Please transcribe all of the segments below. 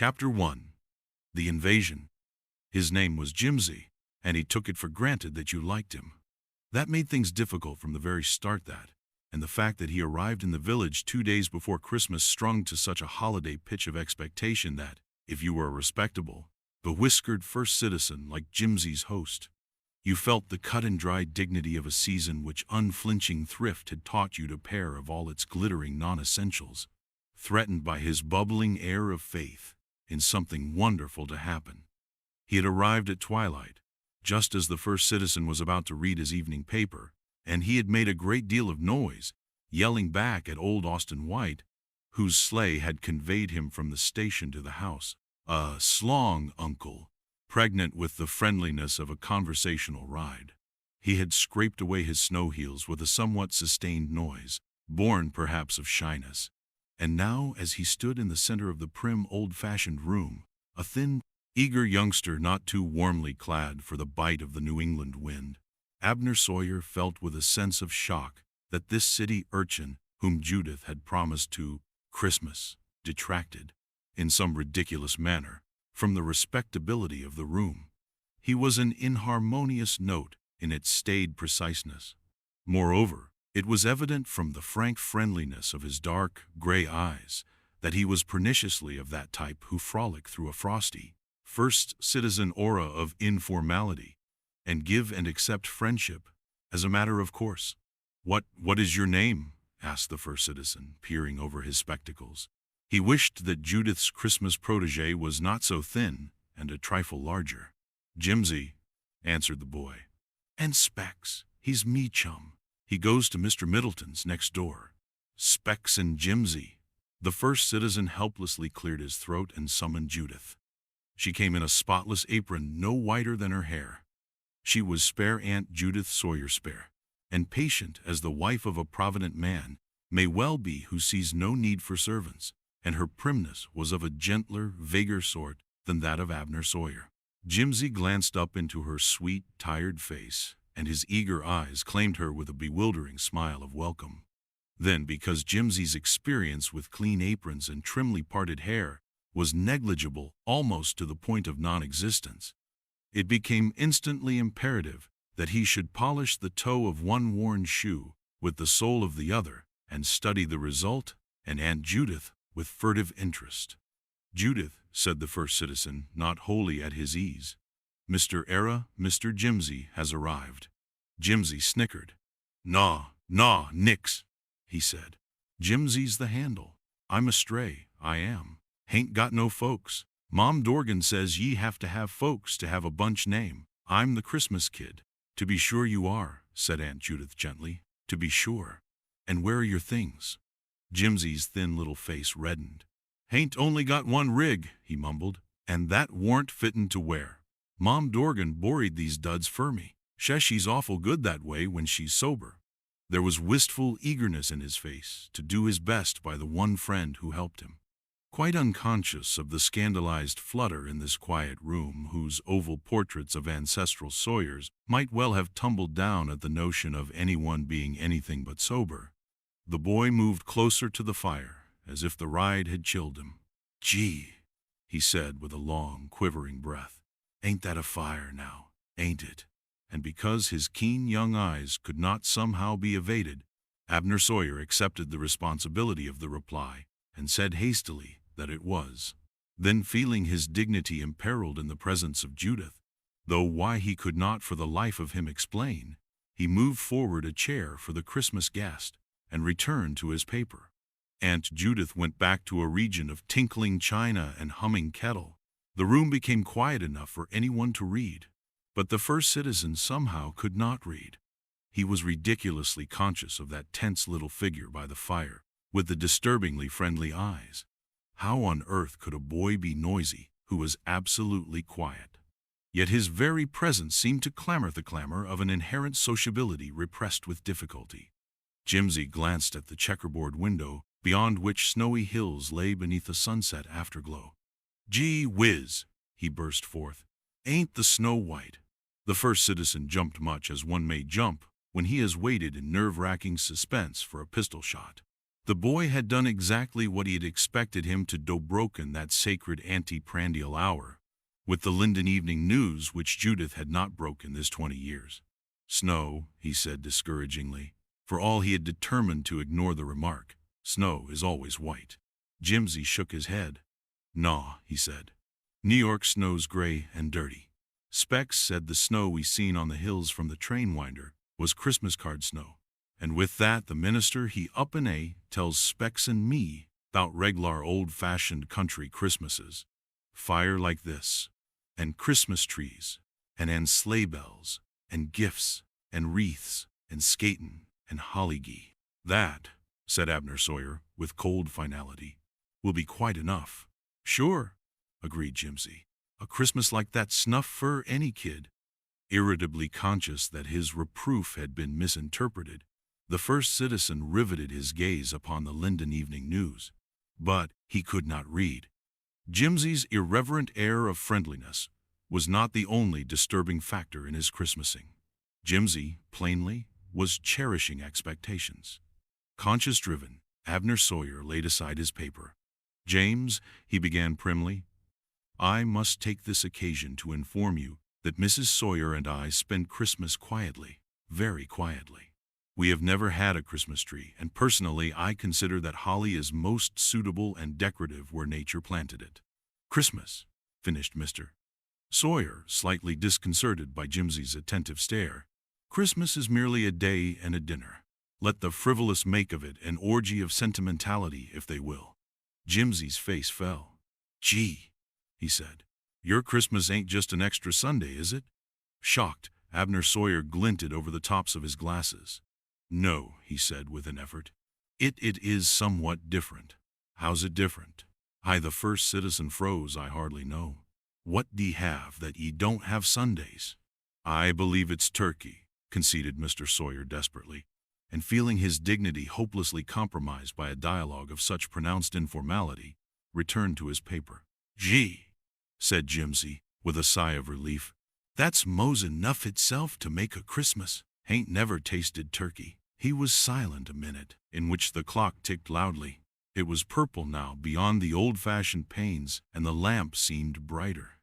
Chapter 1. The Invasion. His name was Jimsy, and he took it for granted that you liked him. That made things difficult from the very start, and the fact that he arrived in the village 2 days before Christmas strung to such a holiday pitch of expectation that, if you were a respectable, bewhiskered first citizen like Jimsy's host, you felt the cut-and-dry dignity of a season which unflinching thrift had taught you to pare of all its glittering non-essentials, threatened by his bubbling air of faith in something wonderful to happen. He had arrived at twilight, just as the first citizen was about to read his evening paper, and he had made a great deal of noise, yelling back at old Austin White, whose sleigh had conveyed him from the station to the house. A slong, uncle, pregnant with the friendliness of a conversational ride. He had scraped away his snow heels with a somewhat sustained noise, born perhaps of shyness. And now, as he stood in the center of the prim, old-fashioned room, a thin, eager youngster not too warmly clad for the bite of the New England wind, Abner Sawyer felt with a sense of shock that this city urchin, whom Judith had promised to Christmas, detracted, in some ridiculous manner, from the respectability of the room. He was an inharmonious note in its staid preciseness. Moreover, it was evident from the frank friendliness of his dark, gray eyes that he was perniciously of that type who frolic through a frosty, first citizen aura of informality, and give and accept friendship as a matter of course. What is your name?" asked the first citizen, peering over his spectacles. He wished that Judith's Christmas protege was not so thin and a trifle larger. "Jimsy," answered the boy. "And Specs, he's me chum. He goes to Mr. Middleton's next door." "Specs and Jimsy." The first citizen helplessly cleared his throat and summoned Judith. She came in a spotless apron no whiter than her hair. She was spare Aunt Judith Sawyer Spare, and patient as the wife of a provident man may well be who sees no need for servants, and her primness was of a gentler, vaguer sort than that of Abner Sawyer. Jimsy glanced up into her sweet, tired face, and his eager eyes claimed her with a bewildering smile of welcome. Then, because Jimsy's experience with clean aprons and trimly parted hair was negligible almost to the point of non-existence, it became instantly imperative that he should polish the toe of one worn shoe with the sole of the other and study the result, and Aunt Judith with furtive interest. "Judith," said the first citizen, not wholly at his ease, "Mr. Jimsy has arrived." Jimsy snickered. Nah, nix," he said. "Jimsy's the handle. I'm a stray, I am. Hain't got no folks. Mom Dorgan says ye have to have folks to have a bunch name. I'm the Christmas kid." "To be sure you are," said Aunt Judith gently. "To be sure. And where are your things?" Jimsy's thin little face reddened. "Hain't only got one rig," he mumbled, "and that warn't fittin' to wear. Mom Dorgan borried these duds fur me. She's awful good that way when she's sober." There was wistful eagerness in his face to do his best by the one friend who helped him. Quite unconscious of the scandalized flutter in this quiet room, whose oval portraits of ancestral Sawyers might well have tumbled down at the notion of anyone being anything but sober, the boy moved closer to the fire, as if the ride had chilled him. "Gee," he said with a long, quivering breath, "ain't that a fire now, ain't it?" And because his keen young eyes could not somehow be evaded, Abner Sawyer accepted the responsibility of the reply and said hastily that it was. Then, feeling his dignity imperiled in the presence of Judith, though why he could not for the life of him explain, he moved forward a chair for the Christmas guest and returned to his paper. Aunt Judith went back to a region of tinkling china and humming kettle. The room became quiet enough for anyone to read, but the first citizen somehow could not read. He was ridiculously conscious of that tense little figure by the fire, with the disturbingly friendly eyes. How on earth could a boy be noisy who was absolutely quiet? Yet his very presence seemed to clamor the clamor of an inherent sociability repressed with difficulty. Jimsy glanced at the checkerboard window, beyond which snowy hills lay beneath a sunset afterglow. "Gee whiz," he burst forth, "ain't the snow white?" The first citizen jumped much as one may jump when he has waited in nerve-wracking suspense for a pistol shot. The boy had done exactly what he had expected him to do, broken that sacred ante-prandial hour, with the Linden Evening News, which Judith had not broken this 20 years. Snow, he said discouragingly, for all he had determined to ignore the remark. Snow is always white. Jimsy shook his head. Nah, he said. New York snow's gray and dirty. Specs said the snow we seen on the hills from the train winder was Christmas card snow. And with that, the minister he up and tells Specs and me about reg'lar old-fashioned country Christmases. Fire like this, and Christmas trees, and sleigh bells, and gifts, and wreaths, and skatin', and holly-gee. That, said Abner Sawyer, with cold finality, will be quite enough. Sure, agreed Jimsy. A Christmas like that snuff for any kid. Irritably conscious that his reproof had been misinterpreted, the first citizen riveted his gaze upon the Linden Evening News. But he could not read. Jimsy's irreverent air of friendliness was not the only disturbing factor in his Christmasing. Jimsy, plainly, was cherishing expectations. Conscience-driven, Abner Sawyer laid aside his paper. James, he began primly, I must take this occasion to inform you that Mrs. Sawyer and I spend Christmas quietly, very quietly. We have never had a Christmas tree, and personally I consider that holly is most suitable and decorative where nature planted it. Christmas, finished Mr. Sawyer, slightly disconcerted by Jimsy's attentive stare. Christmas is merely a day and a dinner. Let the frivolous make of it an orgy of sentimentality if they will. Jimsy's face fell. Gee, he said, your Christmas ain't just an extra Sunday, is it? Shocked, Abner Sawyer glinted over the tops of his glasses. No, he said with an effort. It is somewhat different. How's it different? The first citizen froze. I hardly know. What d'ye have that ye don't have Sundays? I believe it's turkey, conceded Mr. Sawyer desperately, and feeling his dignity hopelessly compromised by a dialogue of such pronounced informality, returned to his paper. Gee, said Jimsy, with a sigh of relief, that's mo's enough itself to make a Christmas. Hain't never tasted turkey. He was silent a minute, in which the clock ticked loudly. It was purple now beyond the old-fashioned panes, and the lamp seemed brighter.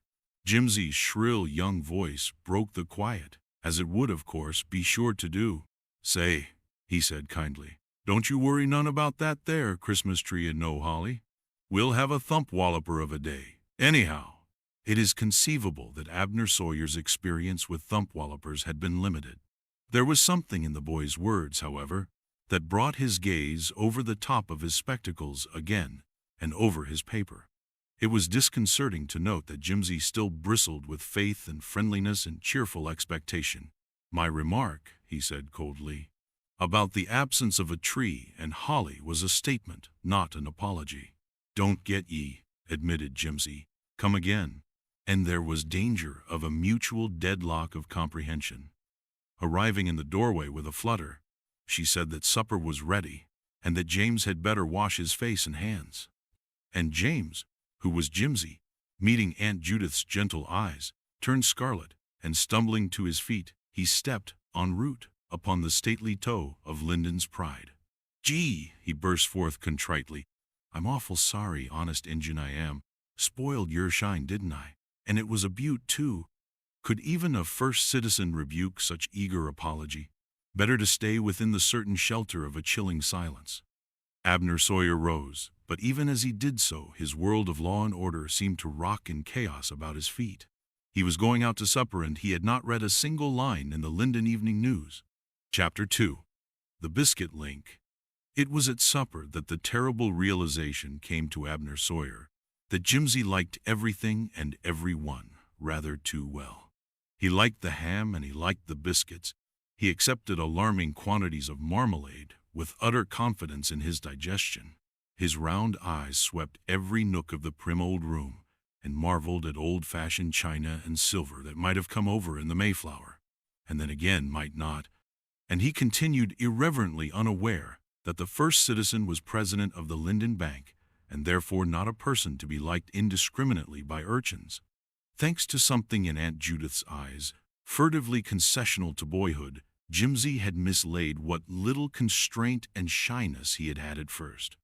Jimsy's shrill young voice broke the quiet, as it would, of course, be sure to do. Say, he said kindly, don't you worry none about that there Christmas tree and no holly. We'll have a thump-walloper of a day. Anyhow, it is conceivable that Abner Sawyer's experience with thump-wallopers had been limited. There was something in the boy's words, however, that brought his gaze over the top of his spectacles again and over his paper. It was disconcerting to note that Jimsy still bristled with faith and friendliness and cheerful expectation. My remark, he said coldly, about the absence of a tree and holly was a statement, not an apology. Don't get ye, admitted Jimsy. Come again. And there was danger of a mutual deadlock of comprehension. Arriving in the doorway with a flutter, she said that supper was ready and that James had better wash his face and hands. And James, who was Jimsy, meeting Aunt Judith's gentle eyes, turned scarlet, and stumbling to his feet, he stepped, en route, upon the stately toe of Linden's pride. Gee, he burst forth contritely, I'm awful sorry, honest Injun I am. Spoiled your shine, didn't I? And it was a beaut, too. Could even a first citizen rebuke such eager apology? Better to stay within the certain shelter of a chilling silence. Abner Sawyer rose, but even as he did so, his world of law and order seemed to rock in chaos about his feet. He was going out to supper, and he had not read a single line in the Linden Evening News. Chapter 2. The Biscuit Link. It was at supper that the terrible realization came to Abner Sawyer that Jimsy liked everything and everyone rather too well. He liked the ham and he liked the biscuits. He accepted alarming quantities of marmalade with utter confidence in his digestion. His round eyes swept every nook of the prim old room and marveled at old-fashioned china and silver that might have come over in the Mayflower, and then again might not. And he continued irreverently unaware that the first citizen was president of the Linden Bank, and therefore not a person to be liked indiscriminately by urchins. Thanks to something in Aunt Judith's eyes, furtively concessional to boyhood, Jimsy had mislaid what little constraint and shyness he had had at first.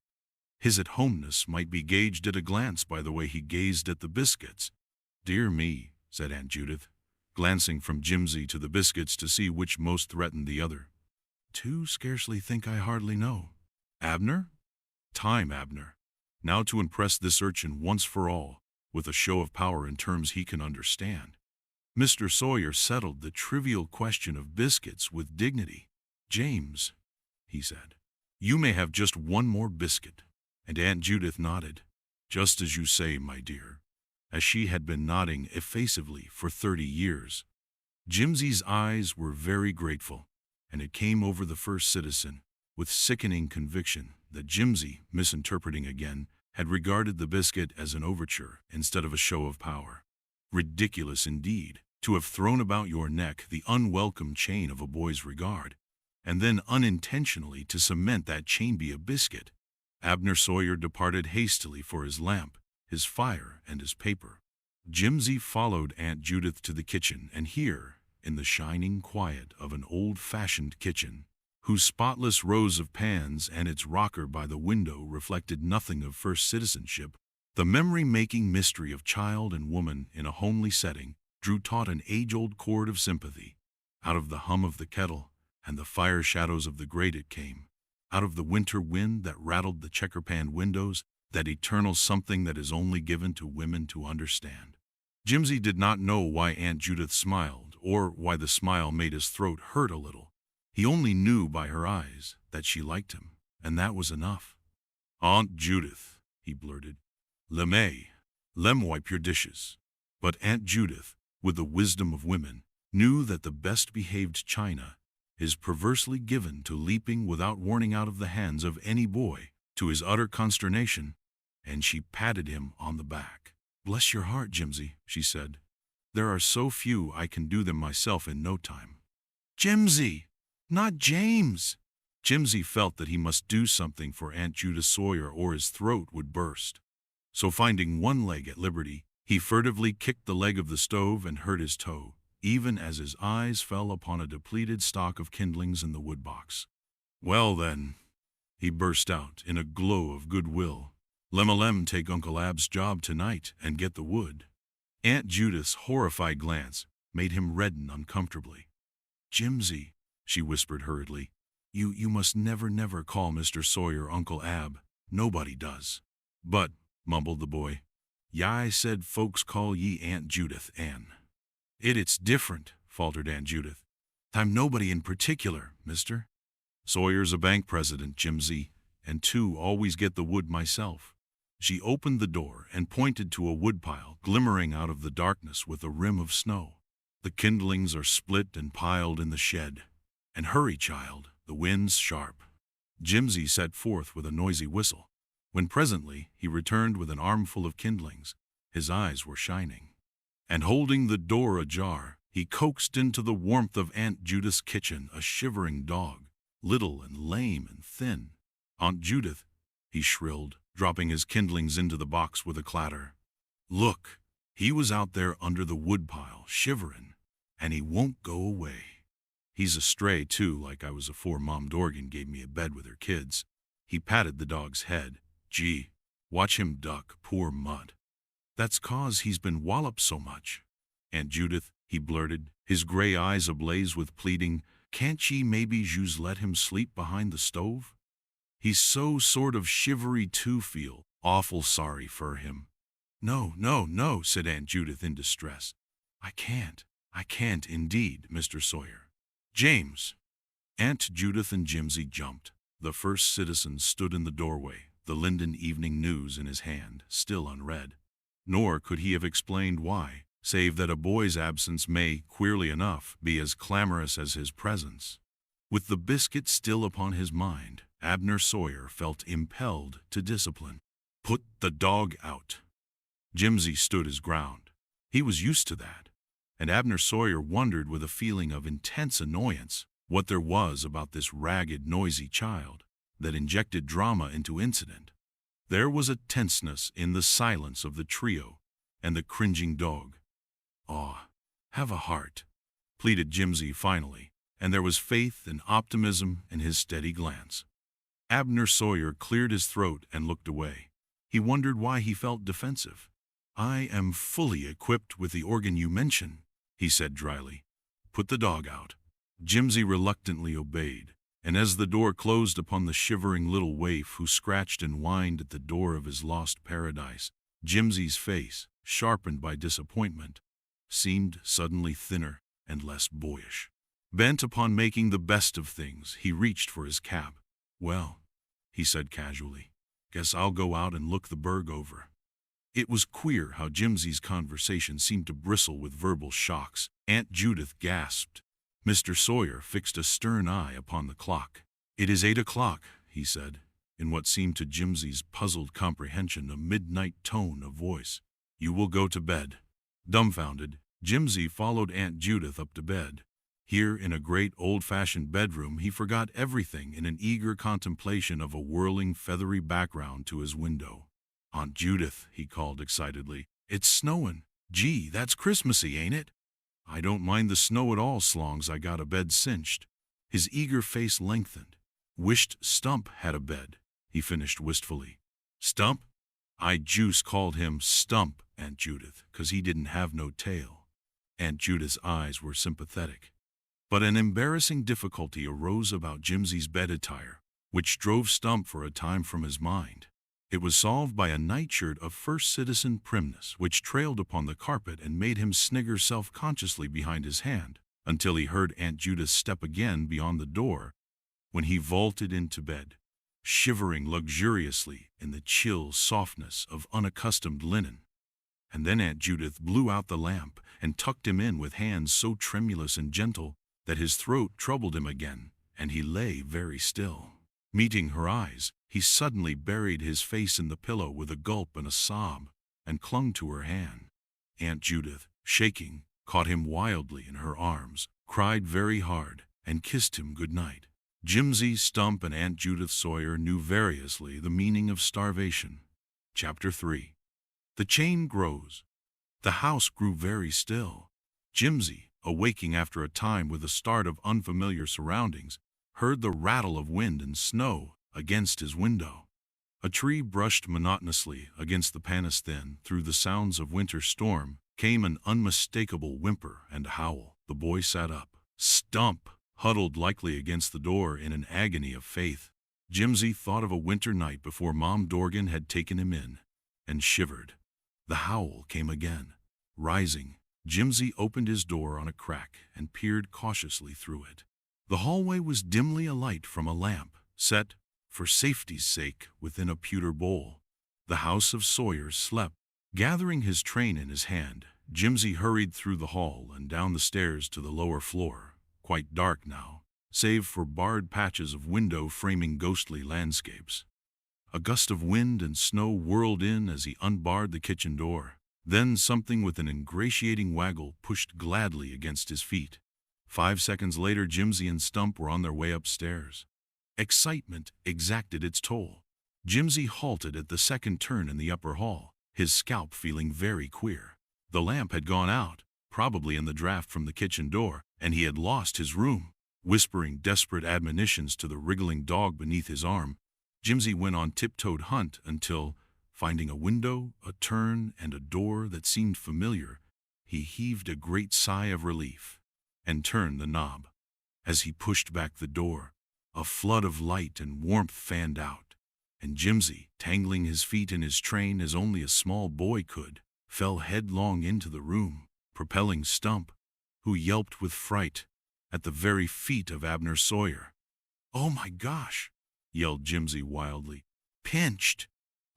His at-homeness might be gauged at a glance by the way he gazed at the biscuits. "Dear me," said Aunt Judith, glancing from Jimsy to the biscuits to see which most threatened the other. "Two scarcely think I hardly know. Abner? Time, Abner. Now to impress this urchin once for all, with a show of power in terms he can understand." Mr. Sawyer settled the trivial question of biscuits with dignity. "James," he said, "you may have just one more biscuit." And Aunt Judith nodded. "Just as you say, my dear," as she had been nodding effacively for 30 years. Jimsy's eyes were very grateful, and it came over the first citizen with sickening conviction that Jimsy, misinterpreting again, had regarded the biscuit as an overture instead of a show of power. Ridiculous indeed, to have thrown about your neck the unwelcome chain of a boy's regard, and then unintentionally to cement that chain be a biscuit. Abner Sawyer departed hastily for his lamp, his fire, and his paper. Jimsy followed Aunt Judith to the kitchen, and here, in the shining quiet of an old-fashioned kitchen, whose spotless rows of pans and its rocker by the window reflected nothing of first citizenship, the memory-making mystery of child and woman in a homely setting drew taut an age-old chord of sympathy. Out of the hum of the kettle and the fire shadows of the grate it came, out of the winter wind that rattled the checker-pan windows, that eternal something that is only given to women to understand. Jimsy did not know why Aunt Judith smiled, or why the smile made his throat hurt a little. He only knew by her eyes that she liked him, and that was enough. "Aunt Judith," he blurted, lem wipe your dishes." But Aunt Judith, with the wisdom of women, knew that the best-behaved china is perversely given to leaping without warning out of the hands of any boy, to his utter consternation, and she patted him on the back. "Bless your heart, Jimsy," she said. "There are so few I can do them myself in no time." "Jimsy, not James!" Jimsy felt that he must do something for Aunt Judith Sawyer or his throat would burst. So finding one leg at liberty, he furtively kicked the leg of the stove and hurt his toe, even as his eyes fell upon a depleted stock of kindlings in the woodbox. "Well then," he burst out in a glow of goodwill, "Lem take Uncle Ab's job tonight and get the wood." Aunt Judith's horrified glance made him redden uncomfortably. "Jimsy," she whispered hurriedly, you must never call Mr. Sawyer Uncle Ab. Nobody does." "But," mumbled the boy, "I said folks call ye Aunt Judith, Ann." It's different," faltered Aunt Judith. "I'm nobody in particular, mister. Sawyer's a bank president, Jimsy, and always get the wood myself." She opened the door and pointed to a woodpile glimmering out of the darkness with a rim of snow. "The kindlings are split and piled in the shed. And hurry, child, the wind's sharp." Jimsy set forth with a noisy whistle. When presently he returned with an armful of kindlings, his eyes were shining. And holding the door ajar, he coaxed into the warmth of Aunt Judith's kitchen a shivering dog, little and lame and thin. "Aunt Judith," he shrilled, dropping his kindlings into the box with a clatter. "Look, he was out there under the woodpile, shiverin', and he won't go away. He's a stray, too, like I was afore Mom Dorgan gave me a bed with her kids." He patted the dog's head. "Gee, watch him duck, poor mutt. That's 'cause he's been walloped so much." "Aunt Judith," he blurted, his gray eyes ablaze with pleading, "can't ye maybe jus let him sleep behind the stove? He's so sort of shivery too, feel awful sorry for him." No, said Aunt Judith in distress. I can't indeed, Mr. Sawyer." "James!" Aunt Judith and Jimsy jumped. The first citizen stood in the doorway, the Linden Evening News in his hand, still unread. Nor could he have explained why, save that a boy's absence may, queerly enough, be as clamorous as his presence. With the biscuit still upon his mind, Abner Sawyer felt impelled to discipline. "Put the dog out." Jimsy stood his ground. He was used to that, and Abner Sawyer wondered with a feeling of intense annoyance what there was about this ragged, noisy child that injected drama into incident. There was a tenseness in the silence of the trio and the cringing dog. "Aw, have a heart," pleaded Jimsy finally, and there was faith and optimism in his steady glance. Abner Sawyer cleared his throat and looked away. He wondered why he felt defensive. "I am fully equipped with the organ you mention," he said dryly. "Put the dog out." Jimsy reluctantly obeyed, and as the door closed upon the shivering little waif who scratched and whined at the door of his lost paradise, Jimsy's face, sharpened by disappointment, seemed suddenly thinner and less boyish. Bent upon making the best of things, he reached for his cap. "Well," he said casually, "guess I'll go out and look the burg over." It was queer how Jimsy's conversation seemed to bristle with verbal shocks. Aunt Judith gasped. Mr. Sawyer fixed a stern eye upon the clock. "It is 8 o'clock, he said, in what seemed to Jimsy's puzzled comprehension a midnight tone of voice. "You will go to bed." Dumbfounded, Jimsy followed Aunt Judith up to bed. Here, in a great old-fashioned bedroom, he forgot everything in an eager contemplation of a whirling, feathery background to his window. "Aunt Judith," he called excitedly, "it's snowin'. Gee, that's Christmassy, ain't it?" "I don't mind the snow at all, s'long's I got a bed cinched." His eager face lengthened. "Wished Stump had a bed," he finished wistfully. "Stump?" "I juice called him Stump, Aunt Judith, 'cause he didn't have no tail." Aunt Judith's eyes were sympathetic. But an embarrassing difficulty arose about Jimsy's bed attire, which drove Stump for a time from his mind. It was solved by a nightshirt of first citizen primness which trailed upon the carpet and made him snigger self-consciously behind his hand, until he heard Aunt Judith step again beyond the door, when he vaulted into bed, shivering luxuriously in the chill softness of unaccustomed linen. And then Aunt Judith blew out the lamp and tucked him in with hands so tremulous and gentle that his throat troubled him again, and he lay very still. Meeting her eyes, he suddenly buried his face in the pillow with a gulp and a sob, and clung to her hand. Aunt Judith, shaking, caught him wildly in her arms, cried very hard, and kissed him good night. Jimsy, Stump, and Aunt Judith Sawyer knew variously the meaning of starvation. Chapter 3. The chain grows. The house grew very still. Jimsy, awaking after a time with a start of unfamiliar surroundings, heard the rattle of wind and snow against his window. A tree brushed monotonously against the panis thin. Through the sounds of winter storm came an unmistakable whimper and howl. The boy sat up. Stump huddled likely against the door in an agony of faith. Jimsy thought of a winter night before Mom Dorgan had taken him in, and shivered. The howl came again. Rising, Jimsy opened his door on a crack and peered cautiously through it. The hallway was dimly alight from a lamp, set, for safety's sake, within a pewter bowl. The house of Sawyers slept. Gathering his train in his hand, Jimsy hurried through the hall and down the stairs to the lower floor, quite dark now, save for barred patches of window framing ghostly landscapes. A gust of wind and snow whirled in as he unbarred the kitchen door. Then something with an ingratiating waggle pushed gladly against his feet. 5 seconds later, Jimsy and Stump were on their way upstairs. Excitement exacted its toll. Jimsy halted at the second turn in the upper hall, his scalp feeling very queer. The lamp had gone out, probably in the draft from the kitchen door, and he had lost his room. Whispering desperate admonitions to the wriggling dog beneath his arm, Jimsy went on tiptoed hunt until, finding a window, a turn, and a door that seemed familiar, he heaved a great sigh of relief and turned the knob. As he pushed back the door, a flood of light and warmth fanned out, and Jimsy, tangling his feet in his train as only a small boy could, fell headlong into the room, propelling Stump, who yelped with fright, at the very feet of Abner Sawyer. "Oh my gosh!" yelled Jimsy wildly. "Pinched!"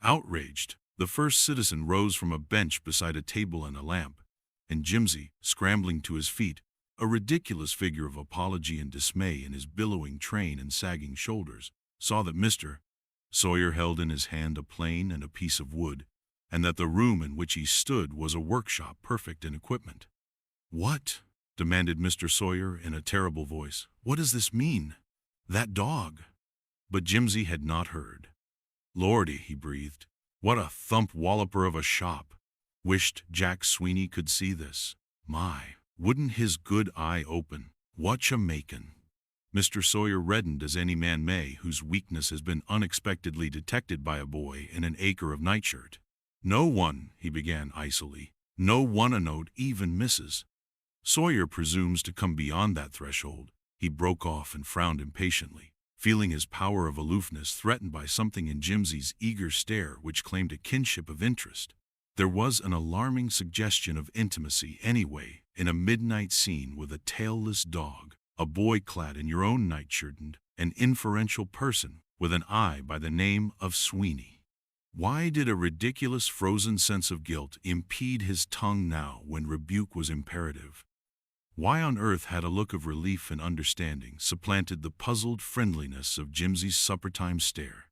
Outraged, the first citizen rose from a bench beside a table and a lamp, and Jimsy, scrambling to his feet, a ridiculous figure of apology and dismay in his billowing train and sagging shoulders, saw that Mr. Sawyer held in his hand a plane and a piece of wood, and that the room in which he stood was a workshop perfect in equipment. "What?" demanded Mr. Sawyer in a terrible voice. "What does this mean? That dog?" But Jimsy had not heard. "Lordy," he breathed, "what a thump walloper of a shop. Wished Jack Sweeney could see this. My, wouldn't his good eye open. "Whatcha makin'?" Mr. Sawyer reddened as any man may whose weakness has been unexpectedly detected by a boy in an acre of nightshirt. "No one," he began icily. "No one a note, even Mrs. Sawyer presumes to come beyond that threshold." He broke off and frowned impatiently, feeling his power of aloofness threatened by something in Jimsy's eager stare which claimed a kinship of interest. There was an alarming suggestion of intimacy anyway in a midnight scene with a tailless dog, a boy clad in your own nightshirt, and an inferential person with an eye by the name of Sweeney. Why did a ridiculous frozen sense of guilt impede his tongue now when rebuke was imperative? Why on earth had a look of relief and understanding supplanted the puzzled friendliness of Jimsy's supper-time stare?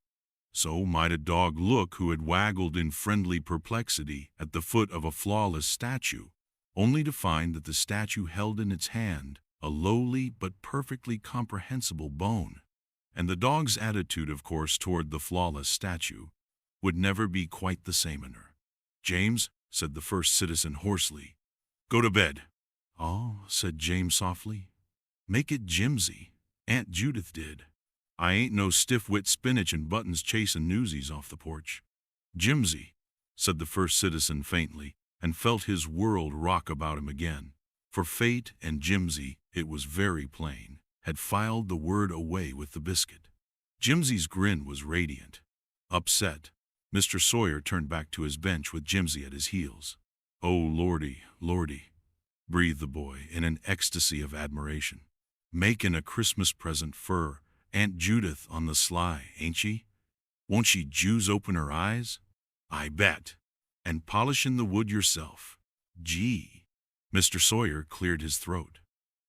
So might a dog look who had waggled in friendly perplexity at the foot of a flawless statue, only to find that the statue held in its hand a lowly but perfectly comprehensible bone. And the dog's attitude, of course, toward the flawless statue would never be quite the same in her. "James," said the first citizen hoarsely, "go to bed." "Oh," said James softly, "make it Jimsy. Aunt Judith did. I ain't no stiff-wit spinach and buttons chasing newsies off the porch." "Jimsy," said the first citizen faintly, and felt his world rock about him again. For Fate and Jimsy, it was very plain, had filed the word away with the biscuit. Jimsy's grin was radiant. Upset, Mr. Sawyer turned back to his bench with Jimsy at his heels. "Oh, lordy, lordy," breathed the boy in an ecstasy of admiration. "Makin' a Christmas present for Aunt Judith on the sly, ain't she? Won't she Jews open her eyes? I bet. And polishin' the wood yourself. Gee." Mr. Sawyer cleared his throat.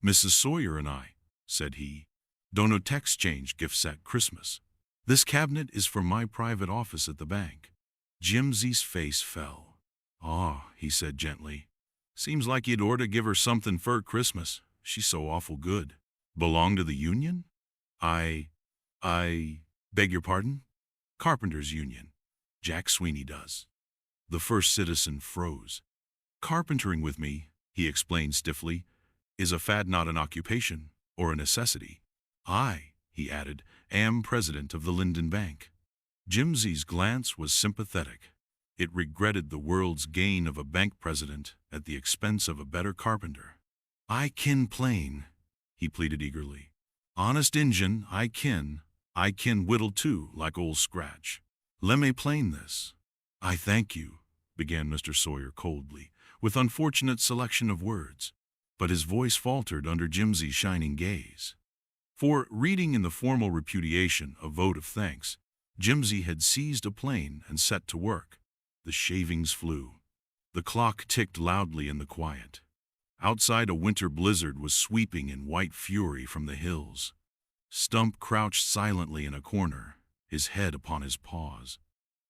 "Mrs. Sawyer and I," said he, "don't exchange gifts at Christmas. This cabinet is for my private office at the bank." Jimsy's face fell. "Aw," he said gently, "seems like you'd orter give her something for Christmas. She's so awful good. Belong to the union?" I beg your pardon?" "Carpenters' Union. Jack Sweeney does." The first citizen froze. "Carpentering with me," he explained stiffly, "is a fad, not an occupation or a necessity. I," he added, "am president of the Linden Bank." Jimsy's glance was sympathetic. It regretted the world's gain of a bank president at the expense of a better carpenter. "I kin plain," he pleaded eagerly. "Honest Injun, I kin whittle too, like Old Scratch. Lemme plain this." "I thank you," began Mr. Sawyer coldly, with unfortunate selection of words, but his voice faltered under Jimsy's shining gaze. For, reading in the formal repudiation a vote of thanks, Jimsy had seized a plane and set to work. The shavings flew. The clock ticked loudly in the quiet. Outside, a winter blizzard was sweeping in white fury from the hills. Stump crouched silently in a corner, his head upon his paws.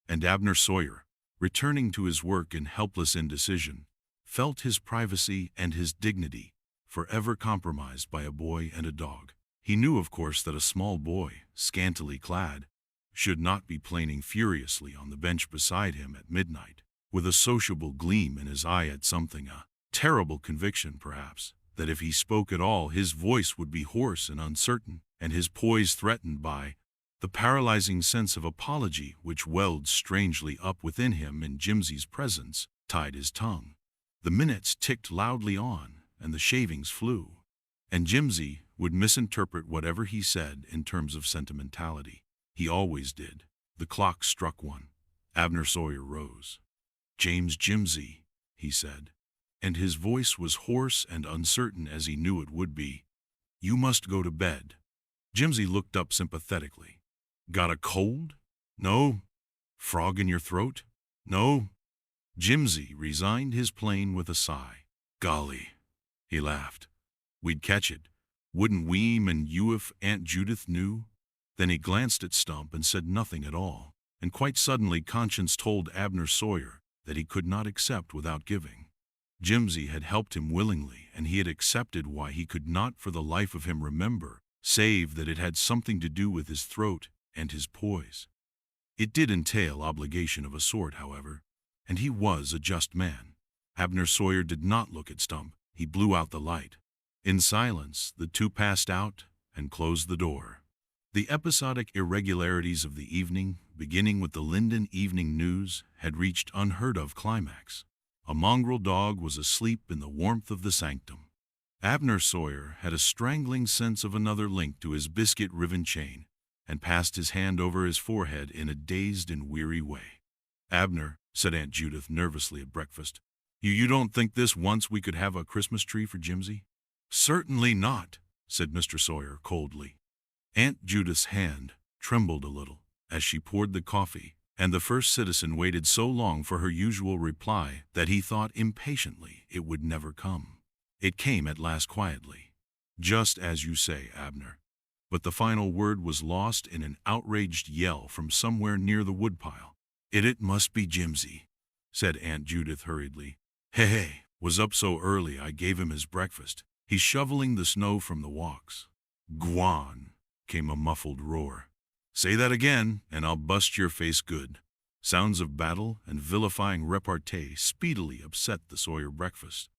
And Abner Sawyer, returning to his work in helpless indecision, felt his privacy and his dignity forever compromised by a boy and a dog. He knew, of course, that a small boy, scantily clad, should not be planing furiously on the bench beside him at midnight, with a sociable gleam in his eye at something, a terrible conviction, perhaps, that if he spoke at all his voice would be hoarse and uncertain, and his poise threatened by the paralyzing sense of apology which welled strangely up within him in Jimsy's presence, tied his tongue. The minutes ticked loudly on, and the shavings flew. And Jimsy would misinterpret whatever he said in terms of sentimentality. He always did. The clock struck one. Abner Sawyer rose. "James Jimsy," he said, and his voice was hoarse and uncertain as he knew it would be, "you must go to bed." Jimsy looked up sympathetically. "Got a cold?" "No." "Frog in your throat?" "No." Jimsy resigned his plane with a sigh. "Golly," he laughed, "we'd catch it, wouldn't we, and you, if Aunt Judith knew?" Then he glanced at Stump and said nothing at all, and quite suddenly conscience told Abner Sawyer that he could not accept without giving. Jimsy had helped him willingly, and he had accepted why he could not for the life of him remember, save that it had something to do with his throat and his poise. It did entail obligation of a sort, however, and he was a just man. Abner Sawyer did not look at Stump. He blew out the light. In silence, the two passed out and closed the door. The episodic irregularities of the evening, beginning with the Linden Evening News, had reached unheard-of climax. A mongrel dog was asleep in the warmth of the sanctum. Abner Sawyer had a strangling sense of another link to his biscuit-riven chain, and passed his hand over his forehead in a dazed and weary way. "Abner," said Aunt Judith nervously at breakfast, you don't think this once we could have a Christmas tree for Jimsy?" "Certainly not," said Mr. Sawyer coldly. Aunt Judith's hand trembled a little as she poured the coffee, and the first citizen waited so long for her usual reply that he thought impatiently it would never come. It came at last quietly. "Just as you say, Abner." But the final word was lost in an outraged yell from somewhere near the woodpile. It must be Jimsy," said Aunt Judith hurriedly. Hey, was up so early I gave him his breakfast. He's shoveling the snow from the walks." "Gwan," came a muffled roar. "Say that again, and I'll bust your face good." Sounds of battle and vilifying repartee speedily upset the Sawyer breakfast.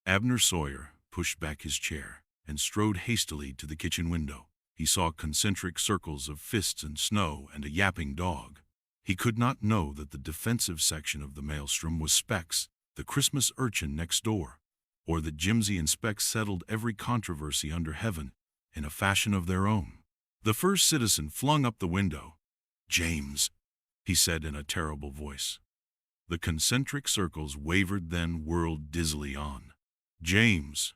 Abner Sawyer pushed back his chair and strode hastily to the kitchen window. He saw concentric circles of fists and snow and a yapping dog. He could not know that the defensive section of the maelstrom was Specs, the Christmas urchin next door, or that Jimsy and Specs settled every controversy under heaven in a fashion of their own. The first citizen flung up the window. "James," he said in a terrible voice. The concentric circles wavered, then whirled dizzily on. James.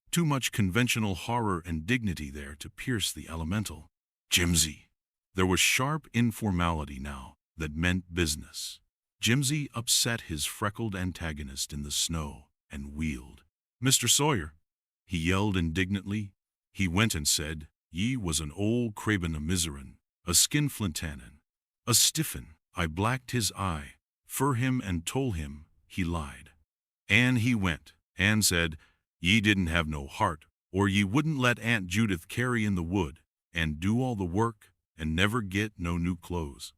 Too much conventional horror and dignity there to pierce the elemental. Jimsy. There was sharp informality now that meant business. Jimsy upset his freckled antagonist in the snow and wheeled. "Mr. Sawyer," he yelled indignantly. He went and said, "Ye was an old craven a miserin, a skinflintanin, a stiffin." I blacked his eye for him and told him he lied. And he went and said, "Ye didn't have no heart, or ye wouldn't let Aunt Judith carry in the wood and do all the work and never get no new clothes."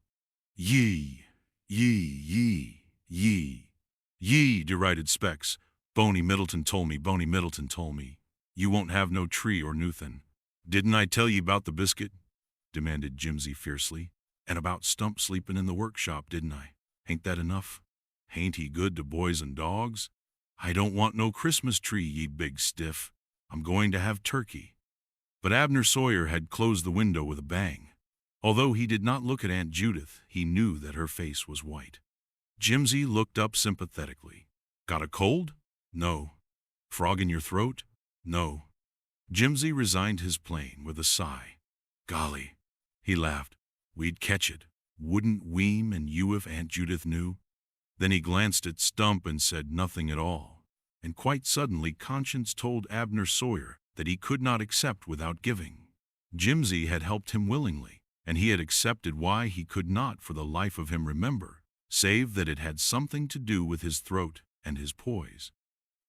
"Ye, ye," derided Specs. Boney Middleton told me, you won't have no tree or nothin'." "Didn't I tell ye about the biscuit?" demanded Jimsy fiercely. "And about Stump sleepin' in the workshop, didn't I? Ain't that enough? Ain't he good to boys and dogs? I don't want no Christmas tree, ye big stiff. I'm going to have turkey." But Abner Sawyer had closed the window with a bang. Although he did not look at Aunt Judith, he knew that her face was white. Jimsy looked up sympathetically. "Got a cold?" "No." "Frog in your throat?" "No." Jimsy resigned his plane with a sigh. "Golly," he laughed, "we'd catch it, wouldn't we'm and you if Aunt Judith knew?" Then he glanced at Stump and said nothing at all. And quite suddenly conscience told Abner Sawyer that he could not accept without giving. Jimsy had helped him willingly, and he had accepted why he could not for the life of him remember, save that it had something to do with his throat and his poise.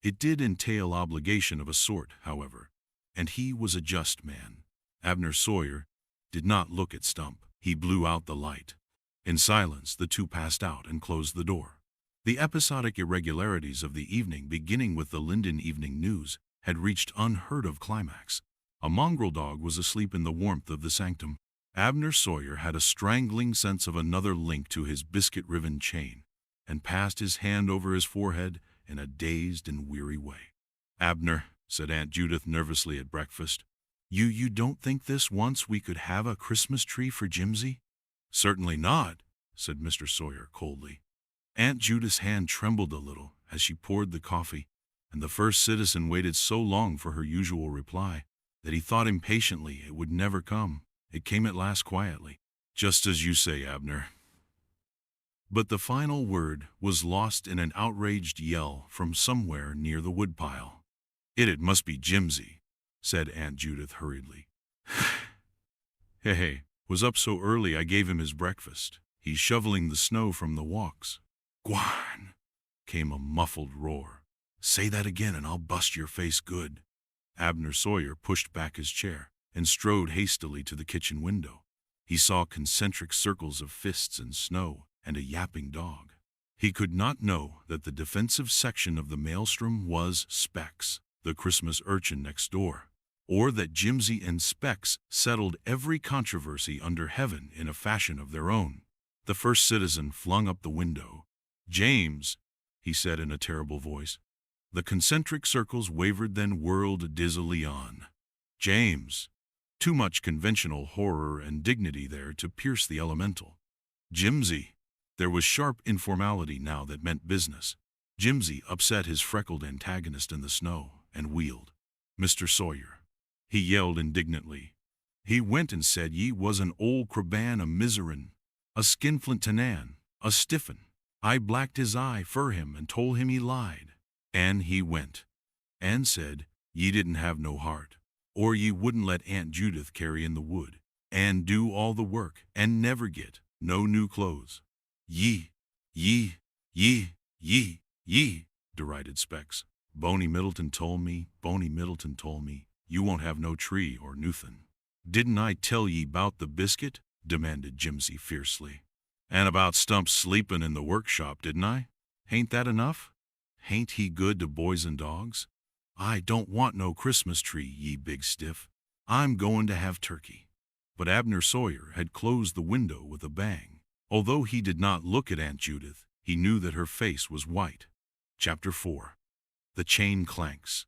It did entail obligation of a sort, however, and he was a just man. Abner Sawyer did not look at Stump. He blew out the light. In silence, the two passed out and closed the door. The episodic irregularities of the evening, beginning with the Linden Evening News, had reached unheard-of climax. A mongrel dog was asleep in the warmth of the sanctum. Abner Sawyer had a strangling sense of another link to his biscuit-riven chain, and passed his hand over his forehead in a dazed and weary way. "Abner," said Aunt Judith nervously at breakfast, you don't think this once we could have a Christmas tree for Jimsy?" "Certainly not," said Mr. Sawyer coldly. Aunt Judith's hand trembled a little as she poured the coffee, and the first citizen waited so long for her usual reply that he thought impatiently it would never come. It came at last quietly. "Just as you say, Abner." But the final word was lost in an outraged yell from somewhere near the woodpile. It must be Jimsy," said Aunt Judith hurriedly. Hey, was up so early I gave him his breakfast. He's shoveling the snow from the walks." "Gwan," came a muffled roar. "Say that again and I'll bust your face good." Abner Sawyer pushed back his chair and strode hastily to the kitchen window. He saw concentric circles of fists and snow and a yapping dog. He could not know that the defensive section of the maelstrom was Specs, the Christmas urchin next door, or that Jimsy and Specs settled every controversy under heaven in a fashion of their own. The first citizen flung up the window. "James," he said in a terrible voice. The concentric circles wavered, then whirled dizzily on. "James." Too much conventional horror and dignity there to pierce the elemental. "Jimsy." There was sharp informality now that meant business. Jimsy upset his freckled antagonist in the snow and wheeled. "Mr. Sawyer," he yelled indignantly. "He went and said ye was an old craban, a miserin, a skinflint tanan, a stiffin. I blacked his eye for him and told him he lied. And he went and said ye didn't have no heart, or ye wouldn't let Aunt Judith carry in the wood and do all the work and never get no new clothes. Ye, ye, derided Specs. Boney Middleton told me, you won't have no tree or nothin'. Didn't I tell ye 'bout the biscuit?" demanded Jimsy fiercely. "And about Stump sleepin' in the workshop, didn't I? Hain't that enough? Hain't he good to boys and dogs? I don't want no Christmas tree, ye big stiff. I'm goin' to have turkey." But Abner Sawyer had closed the window with a bang. Although he did not look at Aunt Judith, he knew that her face was white. Chapter 4. The Chain Clanks.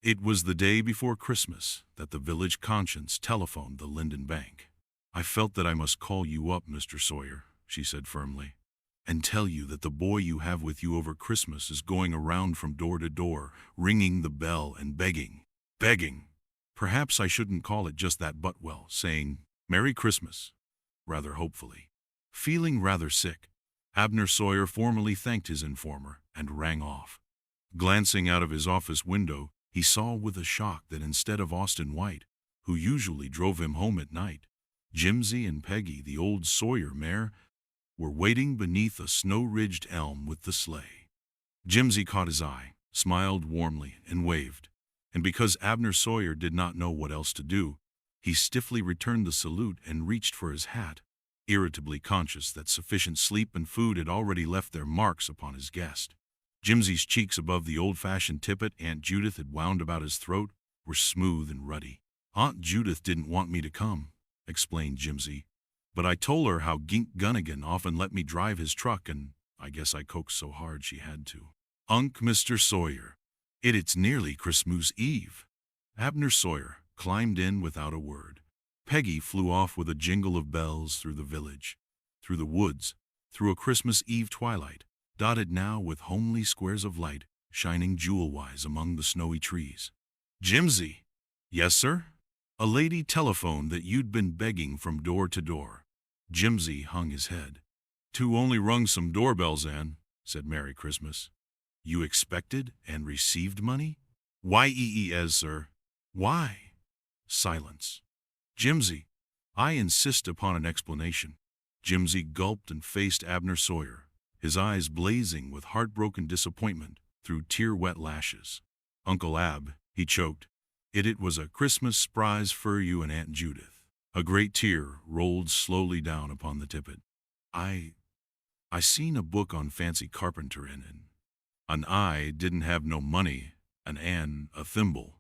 It was the day before Christmas that the village conscience telephoned the Linden Bank. "I felt that I must call you up, Mr. Sawyer," she said firmly, "and tell you that the boy you have with you over Christmas is going around from door to door, ringing the bell and begging. Perhaps I shouldn't call it just that, but well, saying, 'Merry Christmas,' rather hopefully." Feeling rather sick, Abner Sawyer formally thanked his informer and rang off. Glancing out of his office window, he saw with a shock that instead of Austin White, who usually drove him home at night, Jimsy and Peggy, the old Sawyer mare, were waiting beneath a snow-ridged elm with the sleigh. Jimsy caught his eye, smiled warmly, and waved. And because Abner Sawyer did not know what else to do, he stiffly returned the salute and reached for his hat, irritably conscious that sufficient sleep and food had already left their marks upon his guest. Jimsy's cheeks above the old-fashioned tippet Aunt Judith had wound about his throat were smooth and ruddy. "Aunt Judith didn't want me to come," explained Jimsy, "but I told her how Gink Gunnigan often let me drive his truck, and I guess I coaxed so hard she had to." "Unc, Mr. Sawyer, it's nearly Christmas Eve." Abner Sawyer climbed in without a word. Peggy flew off with a jingle of bells through the village, through the woods, through a Christmas Eve twilight, dotted now with homely squares of light, shining jewel-wise among the snowy trees. "Jimsy." "Yes, sir?" "A lady telephoned that you'd been begging from door to door." Jimsy hung his head. "Two only rung some doorbells, Ann," said Merry Christmas. "You expected and received money?" "Yes, sir." "Why?" Silence. "Jimsy, I insist upon an explanation." Jimsy gulped and faced Abner Sawyer, his eyes blazing with heartbroken disappointment through tear-wet lashes. "Uncle Ab," he choked, it was a Christmas surprise for you and Aunt Judith." A great tear rolled slowly down upon the tippet. I seen a book on fancy carpenterin', and I didn't have no money, and Ann a thimble.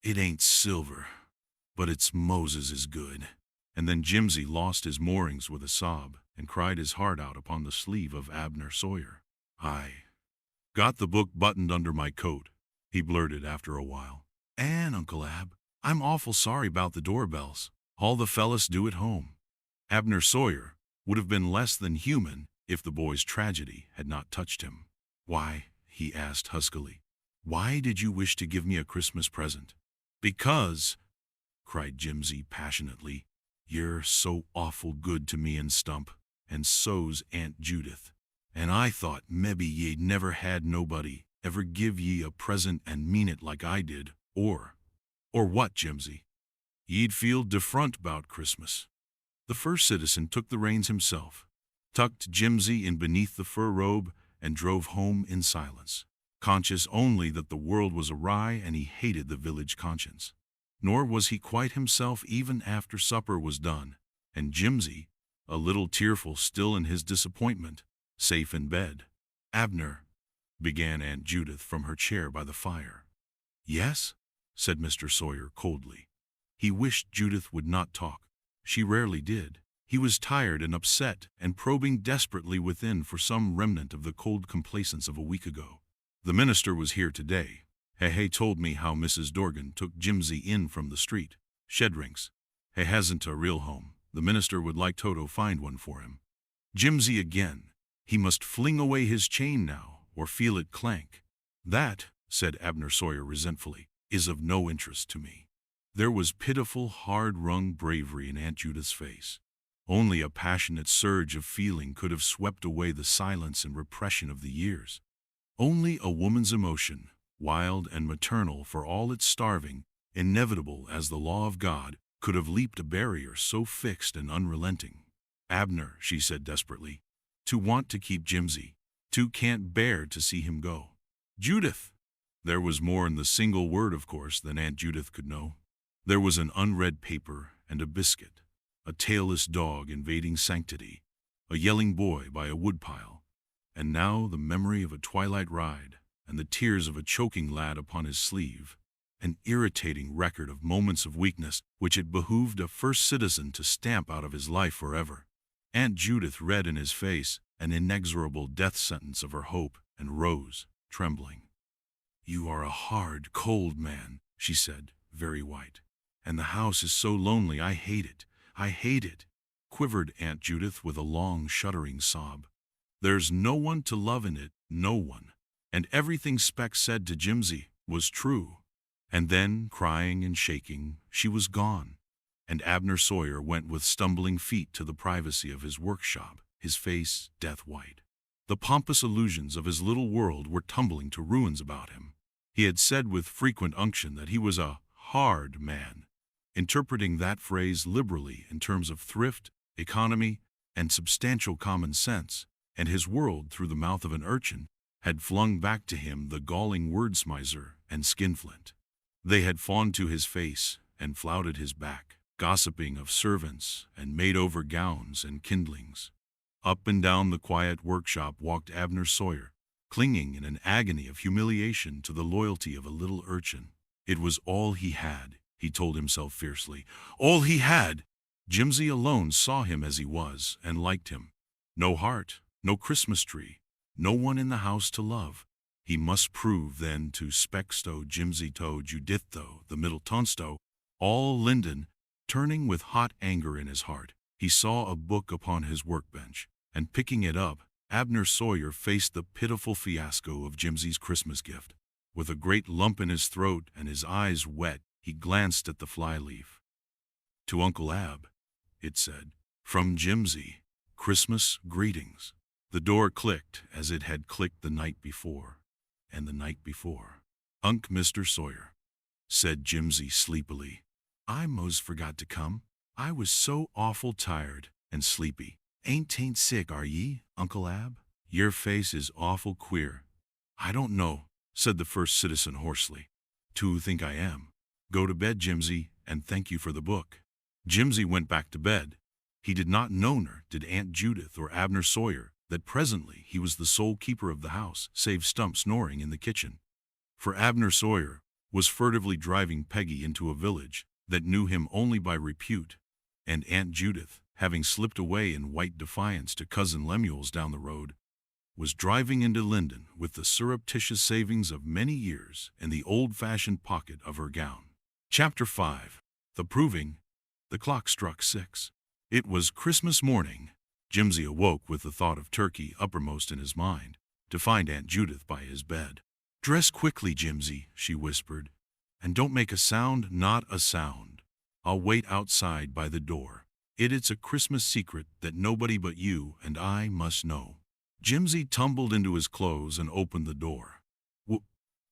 It ain't silver, but it's Moses is good." And then Jimsy lost his moorings with a sob and cried his heart out upon the sleeve of Abner Sawyer. "I got the book buttoned under my coat," he blurted after a while. "And, Uncle Ab, I'm awful sorry about the doorbells. All the fellas do at home." Abner Sawyer would have been less than human if the boy's tragedy had not touched him. "Why," he asked huskily, "why did you wish to give me a Christmas present?" "Because," cried Jimsy passionately, "you're so awful good to me and Stump, and so's Aunt Judith. And I thought mebbe ye'd never had nobody ever give ye a present and mean it like I did, or what, Jimsy? Ye'd feel different 'bout Christmas." The first citizen took the reins himself, tucked Jimsy in beneath the fur robe, and drove home in silence, conscious only that the world was awry and he hated the village conscience. Nor was he quite himself even after supper was done, and Jimsy, a little tearful still in his disappointment, safe in bed. "Abner," began Aunt Judith from her chair by the fire, Yes, said Mr. Sawyer coldly. He wished Judith would not talk. She rarely did. He was tired and upset and probing desperately within for some remnant of the cold complacence of a week ago. The minister was here today. He told me how Mrs. Dorgan took Jimsy in from the street. Shedrinks. He hasn't a real home. The minister would like Toto find one for him. Jimsy again. He must fling away his chain now, or feel it clank. That, said Abner Sawyer resentfully, is of no interest to me. There was pitiful, hard-wrung bravery in Aunt Judith's face. Only a passionate surge of feeling could have swept away the silence and repression of the years. Only a woman's emotion, wild and maternal for all its starving, inevitable as the law of God, could have leaped a barrier so fixed and unrelenting. Abner, she said desperately, to want to keep Jimsy, to can't bear to see him go. Judith! There was more in the single word, of course, than Aunt Judith could know. There was an unread paper and a biscuit, a tailless dog invading sanctity, a yelling boy by a woodpile, and now the memory of a twilight ride and the tears of a choking lad upon his sleeve, an irritating record of moments of weakness which it behooved a first citizen to stamp out of his life forever. Aunt Judith read in his face an inexorable death sentence of her hope and rose, trembling. You are a hard, cold man, she said, very white. And the house is so lonely, I hate it. I hate it, quivered Aunt Judith with a long, shuddering sob. There's no one to love in it, no one. And everything Speck said to Jimsy was true. And then, crying and shaking, she was gone. And Abner Sawyer went with stumbling feet to the privacy of his workshop, his face death white. The pompous illusions of his little world were tumbling to ruins about him. He had said with frequent unction that he was a hard man, interpreting that phrase liberally in terms of thrift, economy, and substantial common sense, and his world, through the mouth of an urchin, had flung back to him the galling word-smiser and skinflint. They had fawned to his face and flouted his back, gossiping of servants and made-over gowns and kindlings. Up and down the quiet workshop walked Abner Sawyer, clinging in an agony of humiliation to the loyalty of a little urchin. It was all he had, he told himself fiercely. All he had! Jimsy alone saw him as he was and liked him. No heart, no Christmas tree, no one in the house to love. He must prove then to Specksto, Jimsy-to, Judith-to, the Middletonsto, all Linden, turning with hot anger in his heart. He saw a book upon his workbench, and picking it up, Abner Sawyer faced the pitiful fiasco of Jimsy's Christmas gift. With a great lump in his throat and his eyes wet, he glanced at the flyleaf. To Uncle Ab, it said, from Jimsy, Christmas greetings. The door clicked as it had clicked the night before, and the night before. Unc Mr. Sawyer, said Jimsy sleepily. I most forgot to come. I was so awful tired and sleepy. Ain't sick, are ye, Uncle Ab? Your face is awful queer. I don't know, said the first citizen hoarsely. To think I am. Go to bed, Jimsy, and thank you for the book. Jimsy went back to bed. He did not know, nor did Aunt Judith or Abner Sawyer, that presently he was the sole keeper of the house, save Stump snoring in the kitchen. For Abner Sawyer was furtively driving Peggy into a village that knew him only by repute, and Aunt Judith, having slipped away in white defiance to Cousin Lemuel's down the road, was driving into Linden with the surreptitious savings of many years in the old-fashioned pocket of her gown. Chapter 5. The Proving. The clock struck 6. It was Christmas morning. Jimsy awoke with the thought of turkey uppermost in his mind, to find Aunt Judith by his bed. Dress quickly, Jimsy, she whispered, and don't make a sound, not a sound. I'll wait outside by the door. It's a Christmas secret that nobody but you and I must know. Jimsy tumbled into his clothes and opened the door.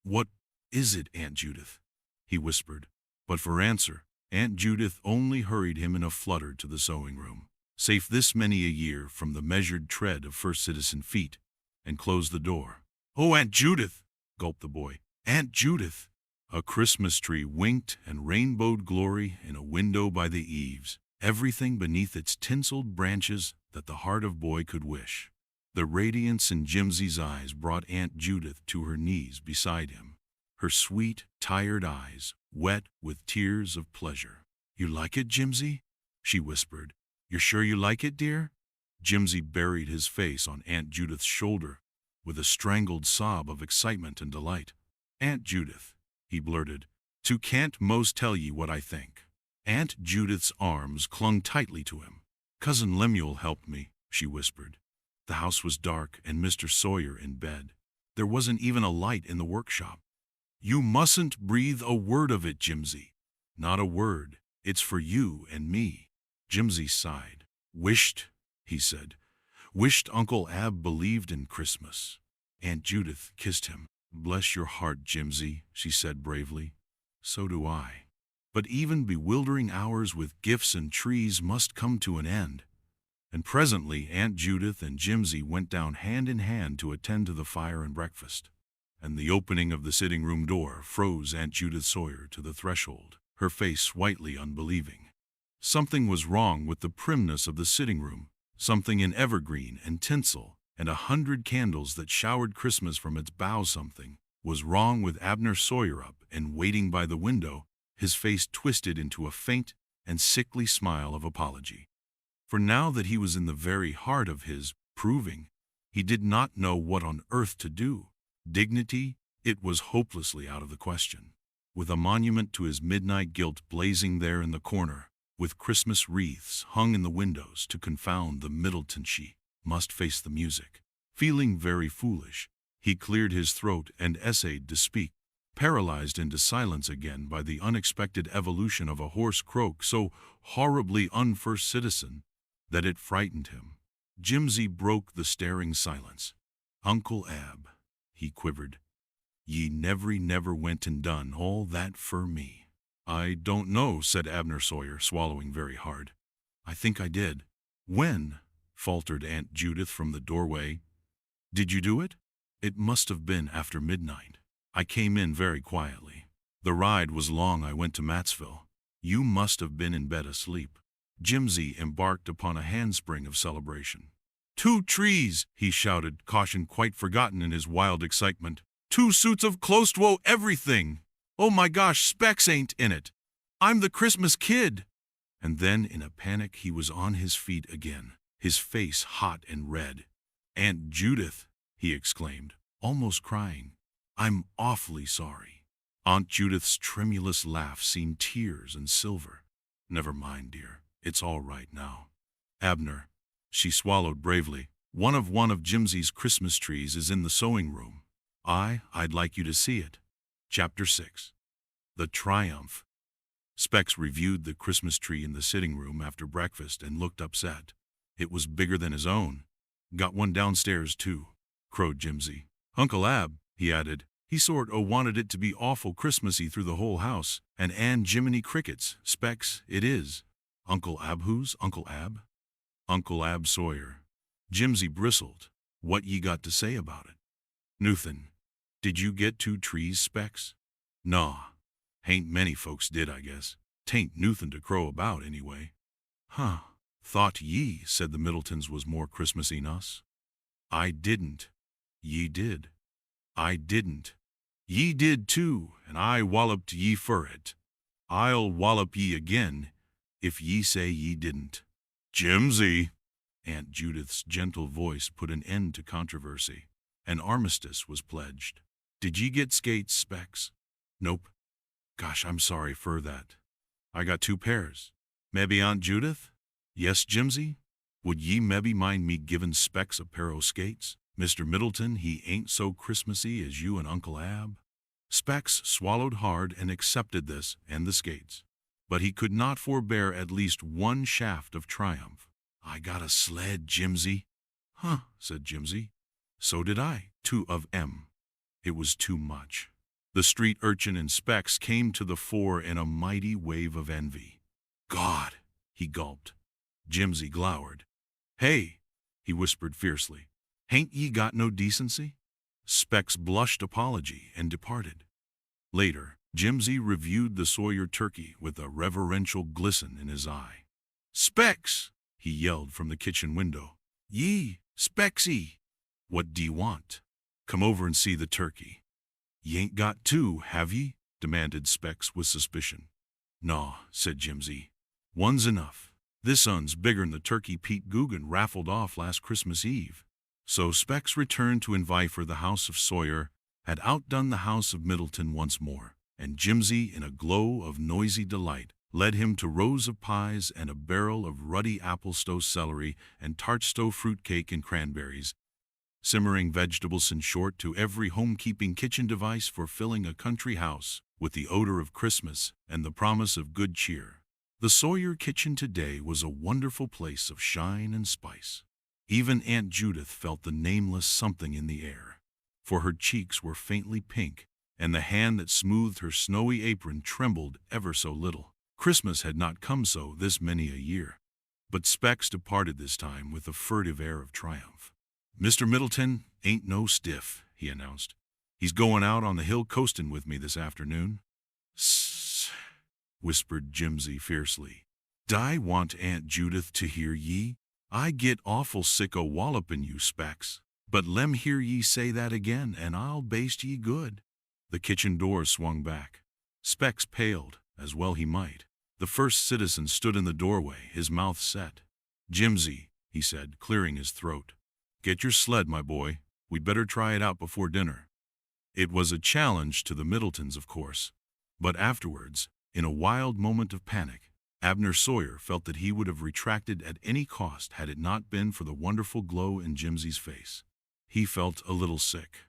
What is it, Aunt Judith? He whispered. But for answer, Aunt Judith only hurried him in a flutter to the sewing room, safe this many a year from the measured tread of first citizen feet, and closed the door. Oh, Aunt Judith, gulped the boy. Aunt Judith! A Christmas tree winked and rainbowed glory in a window by the eaves, everything beneath its tinseled branches that the heart of boy could wish. The radiance in Jimsy's eyes brought Aunt Judith to her knees beside him. her sweet, tired eyes wet with tears of pleasure. "You like it, Jimsy?" she whispered. "You're sure you like it, dear?" Jimsy buried his face on Aunt Judith's shoulder with a strangled sob of excitement and delight. "Aunt Judith," he blurted, "to can't most tell ye what I think." Aunt Judith's arms clung tightly to him. "Cousin Lemuel helped me," she whispered. The house was dark and Mr. Sawyer in bed. There wasn't even a light in the workshop. "You mustn't breathe a word of it, Jimsy. Not a word. It's for you and me." Jimsy sighed. "Wished," he said, "wished Uncle Ab believed in Christmas." Aunt Judith kissed him. "Bless your heart, Jimsy," she said bravely. "So do I. But even bewildering hours with gifts and trees must come to an end." And presently Aunt Judith and Jimsy went down hand in hand to attend to the fire and breakfast. And the opening of the sitting-room door froze Aunt Judith Sawyer to the threshold, her face whitely unbelieving. Something was wrong with the primness of the sitting-room, something in evergreen and tinsel, and 100 candles that showered Christmas from its boughs. Something was wrong with Abner Sawyer up and waiting by the window, his face twisted into a faint and sickly smile of apology. For now that he was in the very heart of his proving, he did not know what on earth to do. Dignity, it was hopelessly out of the question. With a monument to his midnight guilt blazing there in the corner, with Christmas wreaths hung in the windows to confound the Middleton, she must face the music. Feeling very foolish, he cleared his throat and essayed to speak, paralyzed into silence again by the unexpected evolution of a hoarse croak so horribly un-first citizen that it frightened him. Jimsy broke the staring silence. "Uncle Ab," he quivered, "ye never went and done all that for me." "I don't know," said Abner Sawyer, swallowing very hard. "I think I did." "When?" faltered Aunt Judith from the doorway. "Did you do it?" "It must have been after midnight. I came in very quietly. The ride was long. I went to Mattsville. You must have been in bed asleep." Jimsy embarked upon a handspring of celebration. "2 trees!" he shouted, caution quite forgotten in his wild excitement. "2 suits of clothes, whoa, everything! Oh my gosh, Specs ain't in it! I'm the Christmas kid!" And then in a panic he was on his feet again, his face hot and red. "Aunt Judith," he exclaimed, almost crying, "I'm awfully sorry." Aunt Judith's tremulous laugh seemed tears and silver. "Never mind, dear. It's all right now. Abner," she swallowed bravely, one of Jimsy's Christmas trees is in the sewing room. I'd like you to see it." Chapter 6. The Triumph. Specs reviewed the Christmas tree in the sitting room after breakfast and looked upset. It was bigger than his own. "Got one downstairs, too," crowed Jimsy. "Uncle Ab," he added, "he sort o' wanted it to be awful Christmassy through the whole house, and Jiminy Crickets, Specs, it is." "Uncle Ab who's Uncle Ab?" "Uncle Ab Sawyer." Jimsy bristled. "What ye got to say about it?" "Nothin'. Did you get 2 trees, Specs?" "Naw. Hain't many folks did, I guess. 'Tain't nothin' to crow about, anyway." "Huh. Thought ye said the Middletons was more Christmassy 'n us." "I didn't. Ye did." "I didn't. Ye did, too, and I walloped ye fer it. I'll wallop ye again if ye say ye didn't." "Jimsy!" Aunt Judith's gentle voice put an end to controversy. An armistice was pledged. "Did ye get skates, Specs?" "Nope." "Gosh, I'm sorry fer that. I got 2 pairs. Mebbe Aunt Judith?" "Yes, Jimsy? Would ye mebbe mind me givin' Specs a pair o' skates? Mr. Middleton, he ain't so Christmassy as you and Uncle Ab." Specs swallowed hard and accepted this and the skates. But he could not forbear at least one shaft of triumph. "I got a sled, Jimsy." "Huh," said Jimsy. "So did I, 2 of 'em." It was too much. The street urchin and Specs came to the fore in a mighty wave of envy. "God!" he gulped. Jimsy glowered. "Hey!" he whispered fiercely. "Hain't ye got no decency?" Specs blushed apology and departed. Later, Jimsy reviewed the Sawyer turkey with a reverential glisten in his eye. "Specs!" he yelled from the kitchen window. "Yee, Specsy! What d'ye want?" "Come over and see the turkey." "Ye ain't got two, have ye?" demanded Specs with suspicion. "Naw," said Jimsy. "One's enough. This un's bigger'n the turkey Pete Guggen raffled off last Christmas Eve." So Specs returned to Envifer. The house of Sawyer had outdone the house of Middleton once more, and Jimsy, in a glow of noisy delight, led him to rows of pies and a barrel of ruddy apple stowe celery and tart stowe fruitcake and cranberries, simmering vegetables, in short, to every homekeeping kitchen device for filling a country house with the odor of Christmas and the promise of good cheer. The Sawyer kitchen today was a wonderful place of shine and spice. Even Aunt Judith felt the nameless something in the air, for her cheeks were faintly pink, and the hand that smoothed her snowy apron trembled ever so little. Christmas had not come so this many a year, but Specs departed this time with a furtive air of triumph. "Mr. Middleton ain't no stiff," he announced. "He's going out on the hill coastin' with me this afternoon." "Sss," whispered Jimsy fiercely. "Die want Aunt Judith to hear ye? I get awful sick o' wallopin' you, Specs. But lem hear ye say that again, and I'll baste ye good." The kitchen door swung back. Specs paled, as well he might. The first citizen stood in the doorway, his mouth set. "Jimsy," he said, clearing his throat, "get your sled, my boy. We'd better try it out before dinner." It was a challenge to the Middletons, of course, but afterwards, in a wild moment of panic, Abner Sawyer felt that he would have retracted at any cost had it not been for the wonderful glow in Jimsy's face. He felt a little sick.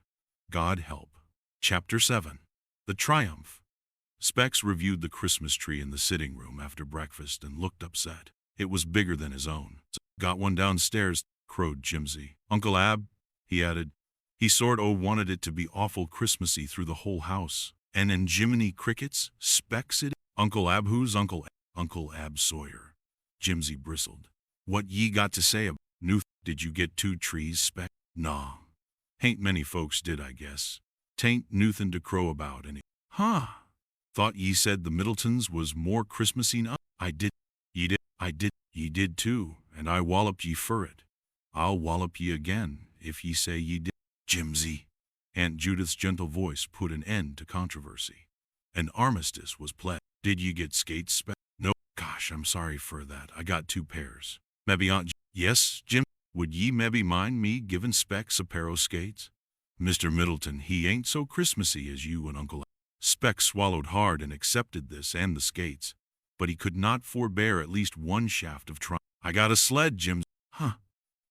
God help. Chapter 7. The Triumph. Specs reviewed the Christmas tree in the sitting room after breakfast and looked upset. It was bigger than his own. "Got one downstairs," crowed Jimsy. "Uncle Ab," he added, "he sort o' wanted it to be awful Christmassy through the whole house. And Jiminy Crickets, Specs it." "Uncle Ab who's Uncle Ab?" "Uncle Ab Sawyer." Jimsy bristled. "What ye got to say about Nuth? Did you get 2 trees, Spec?" "Nah. Hain't many folks did, I guess. Tain't nuthin' to crow about any." "Huh. Thought ye said the Middletons was more Christmassy n I did." "Ye did." "I did." "Ye did too, and I walloped ye fur it. I'll wallop ye again, if ye say ye did." "Jimsy." Aunt Judith's gentle voice put an end to controversy. An armistice was pledged. "Did ye get skates, Spec?" "No." "Gosh, I'm sorry fur that. I got 2 pairs. Mebbe Yes, Jim. Would ye mebbe mind me givin' Specs a pair o' skates? Mr. Middleton, he ain't so Christmassy as you and Uncle." Specs swallowed hard and accepted this and the skates, but he could not forbear at least one shaft of triumph. "I got a sled, Jim." "Huh,"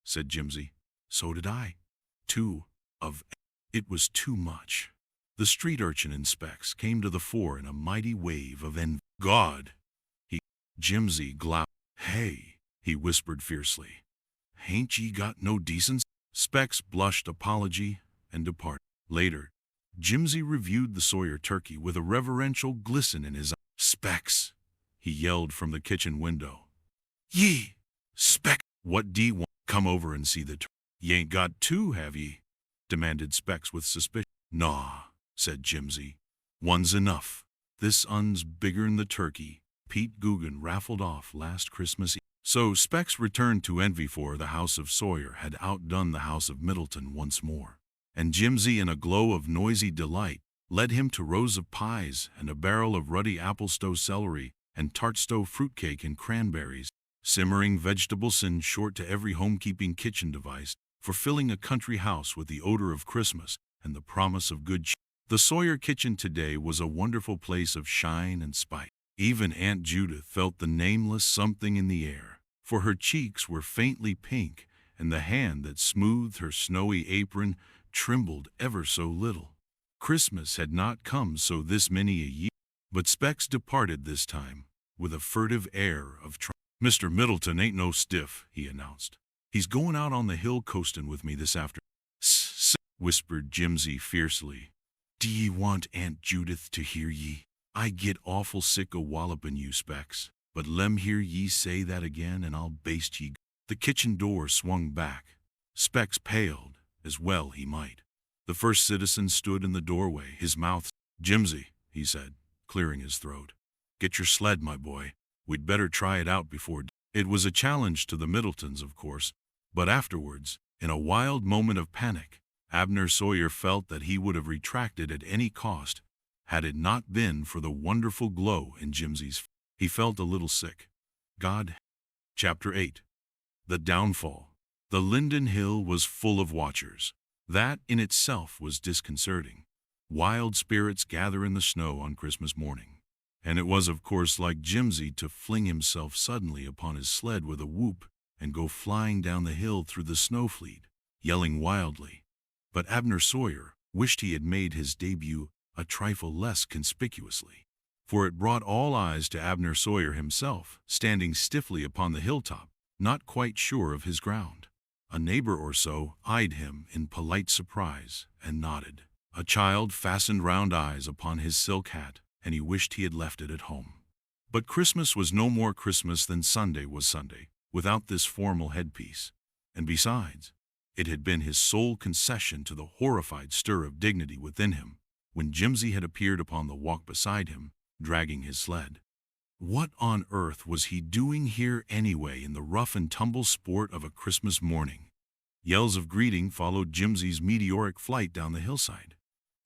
said Jimsy. "So did I. 2 of." It was too much. The street urchin in Specs came to the fore in a mighty wave of envy. "God!" Jimsy glowered. "Hey," he whispered fiercely. "Hain't ye got no decency?" Specs blushed apology and departed. Later, Jimsy reviewed the Sawyer turkey with a reverential glisten in his eye. "Specs," he yelled from the kitchen window. "Ye, Spec, what d'ye want? Come over and see the turkey." "Ye ain't got 2, have ye?" demanded Specs with suspicion. "Naw," said Jimsy. "One's enough. This un's bigger'n the turkey Pete Guggen raffled off last Christmas Eve." So Specs returned to envy, for the house of Sawyer had outdone the house of Middleton once more, and Jimsy, in a glow of noisy delight, led him to rows of pies and a barrel of ruddy apple stowe celery and tart stowe fruitcake and cranberries, simmering vegetables, in short, to every homekeeping kitchen device for filling a country house with the odor of Christmas and the promise of good cheer. The Sawyer kitchen today was a wonderful place of shine and spice. Even Aunt Judith felt the nameless something in the air, for her cheeks were faintly pink, and the hand that smoothed her snowy apron trembled ever so little. Christmas had not come so this many a year, but Specs departed this time with a furtive air of triumph. "Mr. Middleton ain't no stiff," he announced. "He's going out on the hill coastin' with me this afternoon." "Sss," whispered Jimsy fiercely. "D'ye want Aunt Judith to hear ye? I get awful sick o' wallopin' you, Specs, but lem hear ye say that again, and I'll baste ye." The kitchen door swung back. Specs paled, as well he might. The first citizen stood in the doorway, his mouth. "Jimsy," he said, clearing his throat, "get your sled, my boy. We'd better try it out before." It was a challenge to the Middletons, of course, but afterwards, in a wild moment of panic, Abner Sawyer felt that he would have retracted at any cost had it not been for the wonderful glow in Jimsy's face. He felt a little sick. God. Chapter 8. The Downfall. The Linden Hill was full of watchers. That in itself was disconcerting. Wild spirits gather in the snow on Christmas morning. And it was of course like Jimsy to fling himself suddenly upon his sled with a whoop and go flying down the hill through the snowfleet, yelling wildly. But Abner Sawyer wished he had made his debut a trifle less conspicuously, for it brought all eyes to Abner Sawyer himself, standing stiffly upon the hilltop, not quite sure of his ground. A neighbor or so eyed him in polite surprise and nodded. A child fastened round eyes upon his silk hat, and he wished he had left it at home. But Christmas was no more Christmas than Sunday was Sunday, without this formal headpiece. And besides, it had been his sole concession to the horrified stir of dignity within him when Jimsy had appeared upon the walk beside him, dragging his sled. What on earth was he doing here anyway in the rough and tumble sport of a Christmas morning? Yells of greeting followed Jimsy's meteoric flight down the hillside.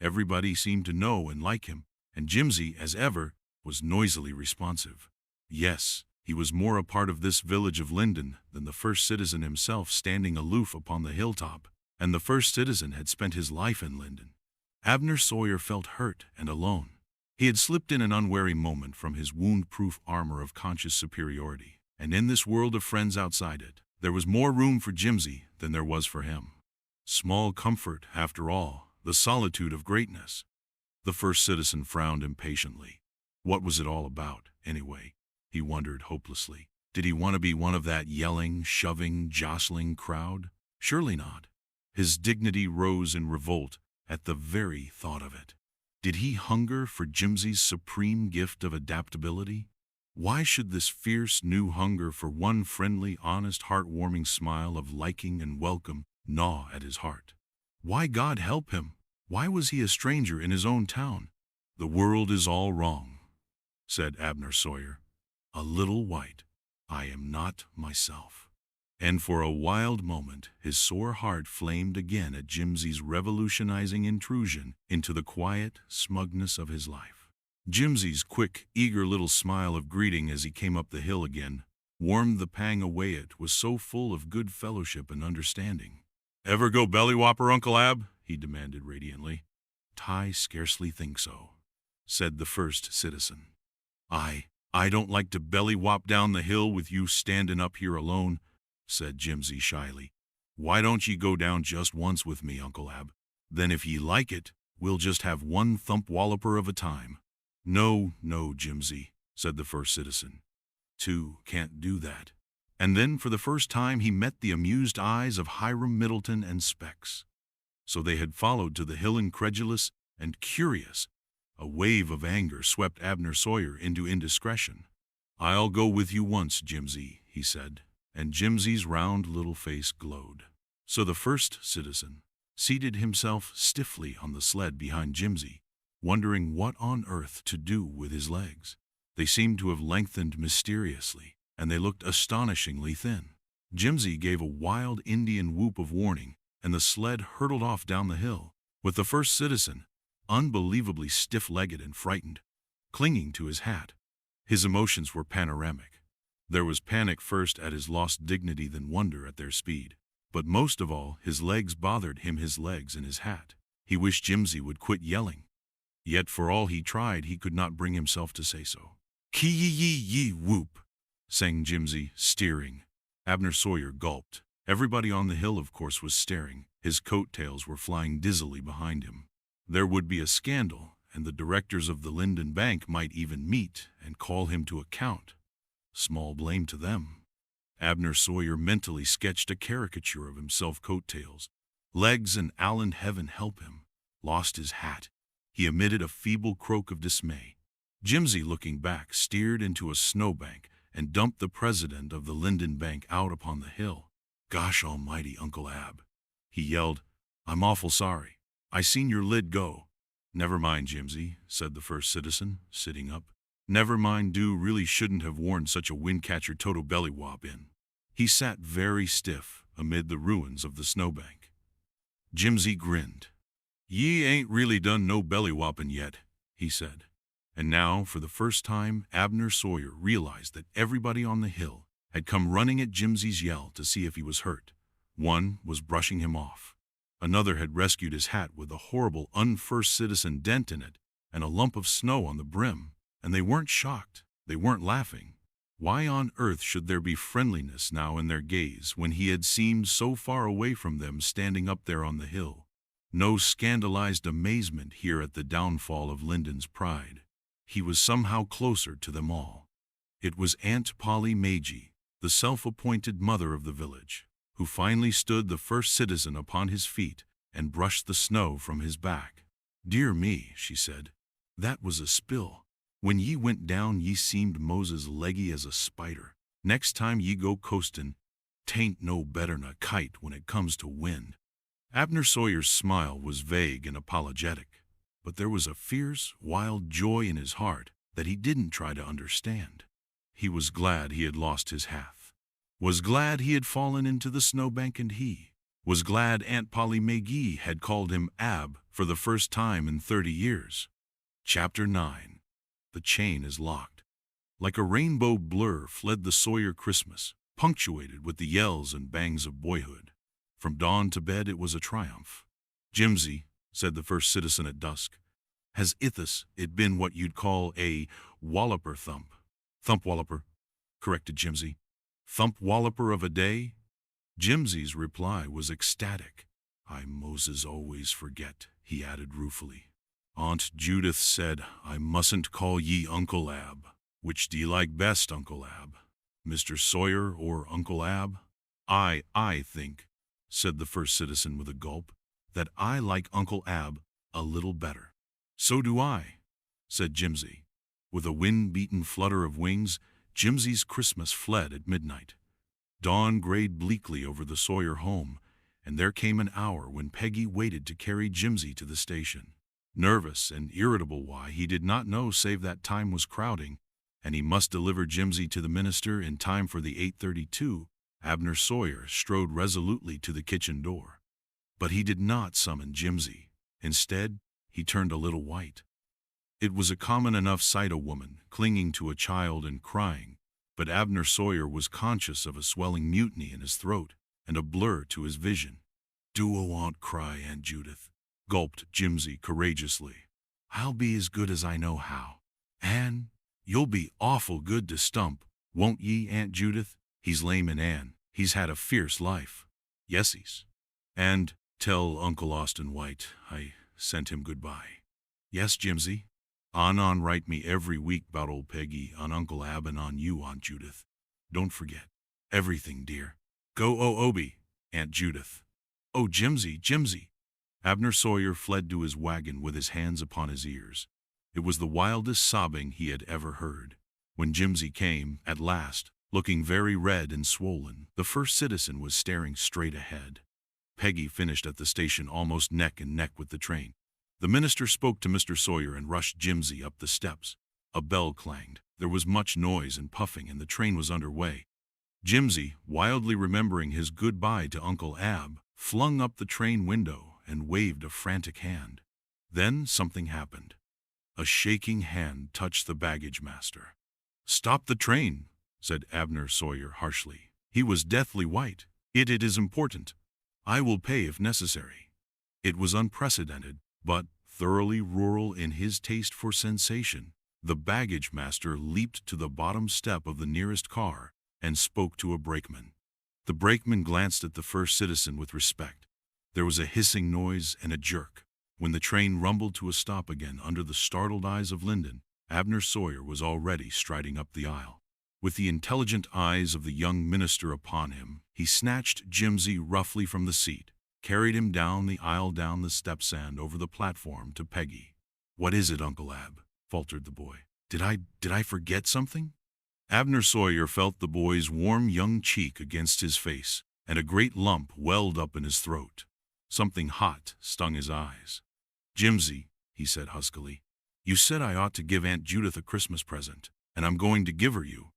Everybody seemed to know and like him, and Jimsy, as ever, was noisily responsive. Yes, he was more a part of this village of Linden than the first citizen himself, standing aloof upon the hilltop, and the first citizen had spent his life in Linden. Abner Sawyer felt hurt and alone. He had slipped in an unwary moment from his wound-proof armor of conscious superiority, and in this world of friends outside it, there was more room for Jimsy than there was for him. Small comfort, after all, the solitude of greatness. The first citizen frowned impatiently. What was it all about, anyway? He wondered hopelessly. Did he want to be one of that yelling, shoving, jostling crowd? Surely not. His dignity rose in revolt at the very thought of it. Did he hunger for Jimsy's supreme gift of adaptability? Why should this fierce new hunger for one friendly, honest, heartwarming smile of liking and welcome gnaw at his heart? Why, God help him, why was he a stranger in his own town? The world is all wrong, said Abner Sawyer. A little white. I am not myself. And for a wild moment his sore heart flamed again at Jimsy's revolutionizing intrusion into the quiet smugness of his life. Jimsy's quick, eager little smile of greeting as he came up the hill again warmed the pang away. It was so full of good fellowship and understanding. "Ever go bellywhopper, Uncle Ab?" he demanded radiantly. "I scarcely think so," said the first citizen. I don't like to bellywhop down the hill with you standin' up here alone," said Jimsy shyly. "Why don't ye go down just once with me, Uncle Ab? Then if ye like it, we'll just have one thump walloper of a time." No, Jimsy," said the first citizen. "Two can't do that." And then for the first time he met the amused eyes of Hiram Middleton and Specs. So they had followed to the hill, incredulous and curious. A wave of anger swept Abner Sawyer into indiscretion. "I'll go with you once, Jimsy," he said, and Jimsy's round little face glowed. So the first citizen seated himself stiffly on the sled behind Jimsy, wondering what on earth to do with his legs. They seemed to have lengthened mysteriously, and they looked astonishingly thin. Jimsy gave a wild Indian whoop of warning, and the sled hurtled off down the hill, with the first citizen, unbelievably stiff-legged and frightened, clinging to his hat. His emotions were panoramic. There was panic first at his lost dignity, then wonder at their speed. But most of all, his legs bothered him, his legs and his hat. He wished Jimsy would quit yelling. Yet for all he tried, he could not bring himself to say so. "Kee-yee-yee whoop," sang Jimsy, steering. Abner Sawyer gulped. Everybody on the hill, of course, was staring. His coat-tails were flying dizzily behind him. There would be a scandal, and the directors of the Linden Bank might even meet and call him to account. Small blame to them. Abner Sawyer mentally sketched a caricature of himself, coat-tails, legs, and Allen, heaven help him, lost his hat. He emitted a feeble croak of dismay. Jimsy, looking back, steered into a snowbank and dumped the president of the Linden Bank out upon the hill. "Gosh almighty, Uncle Ab," he yelled, "I'm awful sorry. I seen your lid go." "Never mind, Jimsy," said the first citizen, sitting up. "Never mind, do really shouldn't have worn such a windcatcher toto bellywop in." He sat very stiff amid the ruins of the snowbank. Jimsy grinned. "Ye ain't really done no belly-whopping yet," he said. And now, for the first time, Abner Sawyer realized that everybody on the hill had come running at Jimsy's yell to see if he was hurt. One was brushing him off. Another had rescued his hat with a horrible un-first citizen dent in it and a lump of snow on the brim. And they weren't shocked. They weren't laughing. Why on earth should there be friendliness now in their gaze when he had seemed so far away from them standing up there on the hill? No scandalized amazement here at the downfall of Lyndon's pride. He was somehow closer to them all. It was Aunt Polly Magee, the self-appointed mother of the village, who finally stood the first citizen upon his feet and brushed the snow from his back. "Dear me," she said, "that was a spill. When ye went down ye seemed Moses leggy as a spider. Next time ye go coastin', 'tain't no better'n a kite when it comes to wind." Abner Sawyer's smile was vague and apologetic, but there was a fierce, wild joy in his heart that he didn't try to understand. He was glad he had lost his hat, was glad he had fallen into the snowbank, and he was glad Aunt Polly Magee had called him Ab for the first time in 30 years. Chapter 9. The Chain is Locked. Like a rainbow blur fled the Sawyer Christmas, punctuated with the yells and bangs of boyhood. From dawn to bed it was a triumph. "Jimsy," said the first citizen at dusk, "has ithus it been what you'd call a walloper thump?" "Thump walloper," corrected Jimsy. "Thump walloper of a day?" Jimsy's reply was ecstatic. "I Moses always forget," he added ruefully. "Aunt Judith said I mustn't call ye Uncle Ab. Which do ye like best, Uncle Ab? Mr. Sawyer or Uncle Ab?" I think," said the first citizen with a gulp, "that I like Uncle Ab a little better." "So do I," said Jimsy. With a wind-beaten flutter of wings, Jimsy's Christmas fled at midnight. Dawn grayed bleakly over the Sawyer home, and there came an hour when Peggy waited to carry Jimsy to the station. Nervous and irritable, why, he did not know, save that time was crowding, and he must deliver Jimsy to the minister in time for the 8:32. Abner Sawyer strode resolutely to the kitchen door. But he did not summon Jimsy. Instead, he turned a little white. It was a common enough sight, a woman clinging to a child and crying, but Abner Sawyer was conscious of a swelling mutiny in his throat and a blur to his vision. "Do a want cry, Aunt Judith," gulped Jimsy courageously. "I'll be as good as I know how. Ann, you'll be awful good to Stump, won't ye, Aunt Judith? He's lame, and Ann, he's had a fierce life." "Yesies." "And tell Uncle Austin White I sent him goodbye." "Yes, Jimsy." On write me every week 'bout old Peggy, on Uncle Ab, and on you, Aunt Judith. Don't forget. Everything, dear. Go Obi, Aunt Judith. "Oh, Jimsy, Jimsy." Abner Sawyer fled to his wagon with his hands upon his ears. It was the wildest sobbing he had ever heard. When Jimsy came, at last, looking very red and swollen, the first citizen was staring straight ahead. Peggy finished at the station almost neck and neck with the train. The minister spoke to Mr. Sawyer and rushed Jimsy up the steps. A bell clanged. There was much noise and puffing, and the train was underway. Jimsy, wildly remembering his goodbye to Uncle Ab, flung up the train window and waved a frantic hand. Then something happened. A shaking hand touched the baggage master. "Stop the train," said Abner Sawyer harshly. He was deathly white. It is important. I will pay if necessary." It was unprecedented, but thoroughly rural in his taste for sensation. The baggage master leaped to the bottom step of the nearest car and spoke to a brakeman. The brakeman glanced at the first citizen with respect. There was a hissing noise and a jerk. When the train rumbled to a stop again under the startled eyes of Lyndon, Abner Sawyer was already striding up the aisle. With the intelligent eyes of the young minister upon him, he snatched Jimsy roughly from the seat, carried him down the aisle, down the steps, and over the platform to Peggy. "What is it, Uncle Ab?" faltered the boy. Did I forget something?" Abner Sawyer felt the boy's warm young cheek against his face, and a great lump welled up in his throat. Something hot stung his eyes. "Jimsy," he said huskily, "you said I ought to give Aunt Judith a Christmas present, and I'm going to give her you.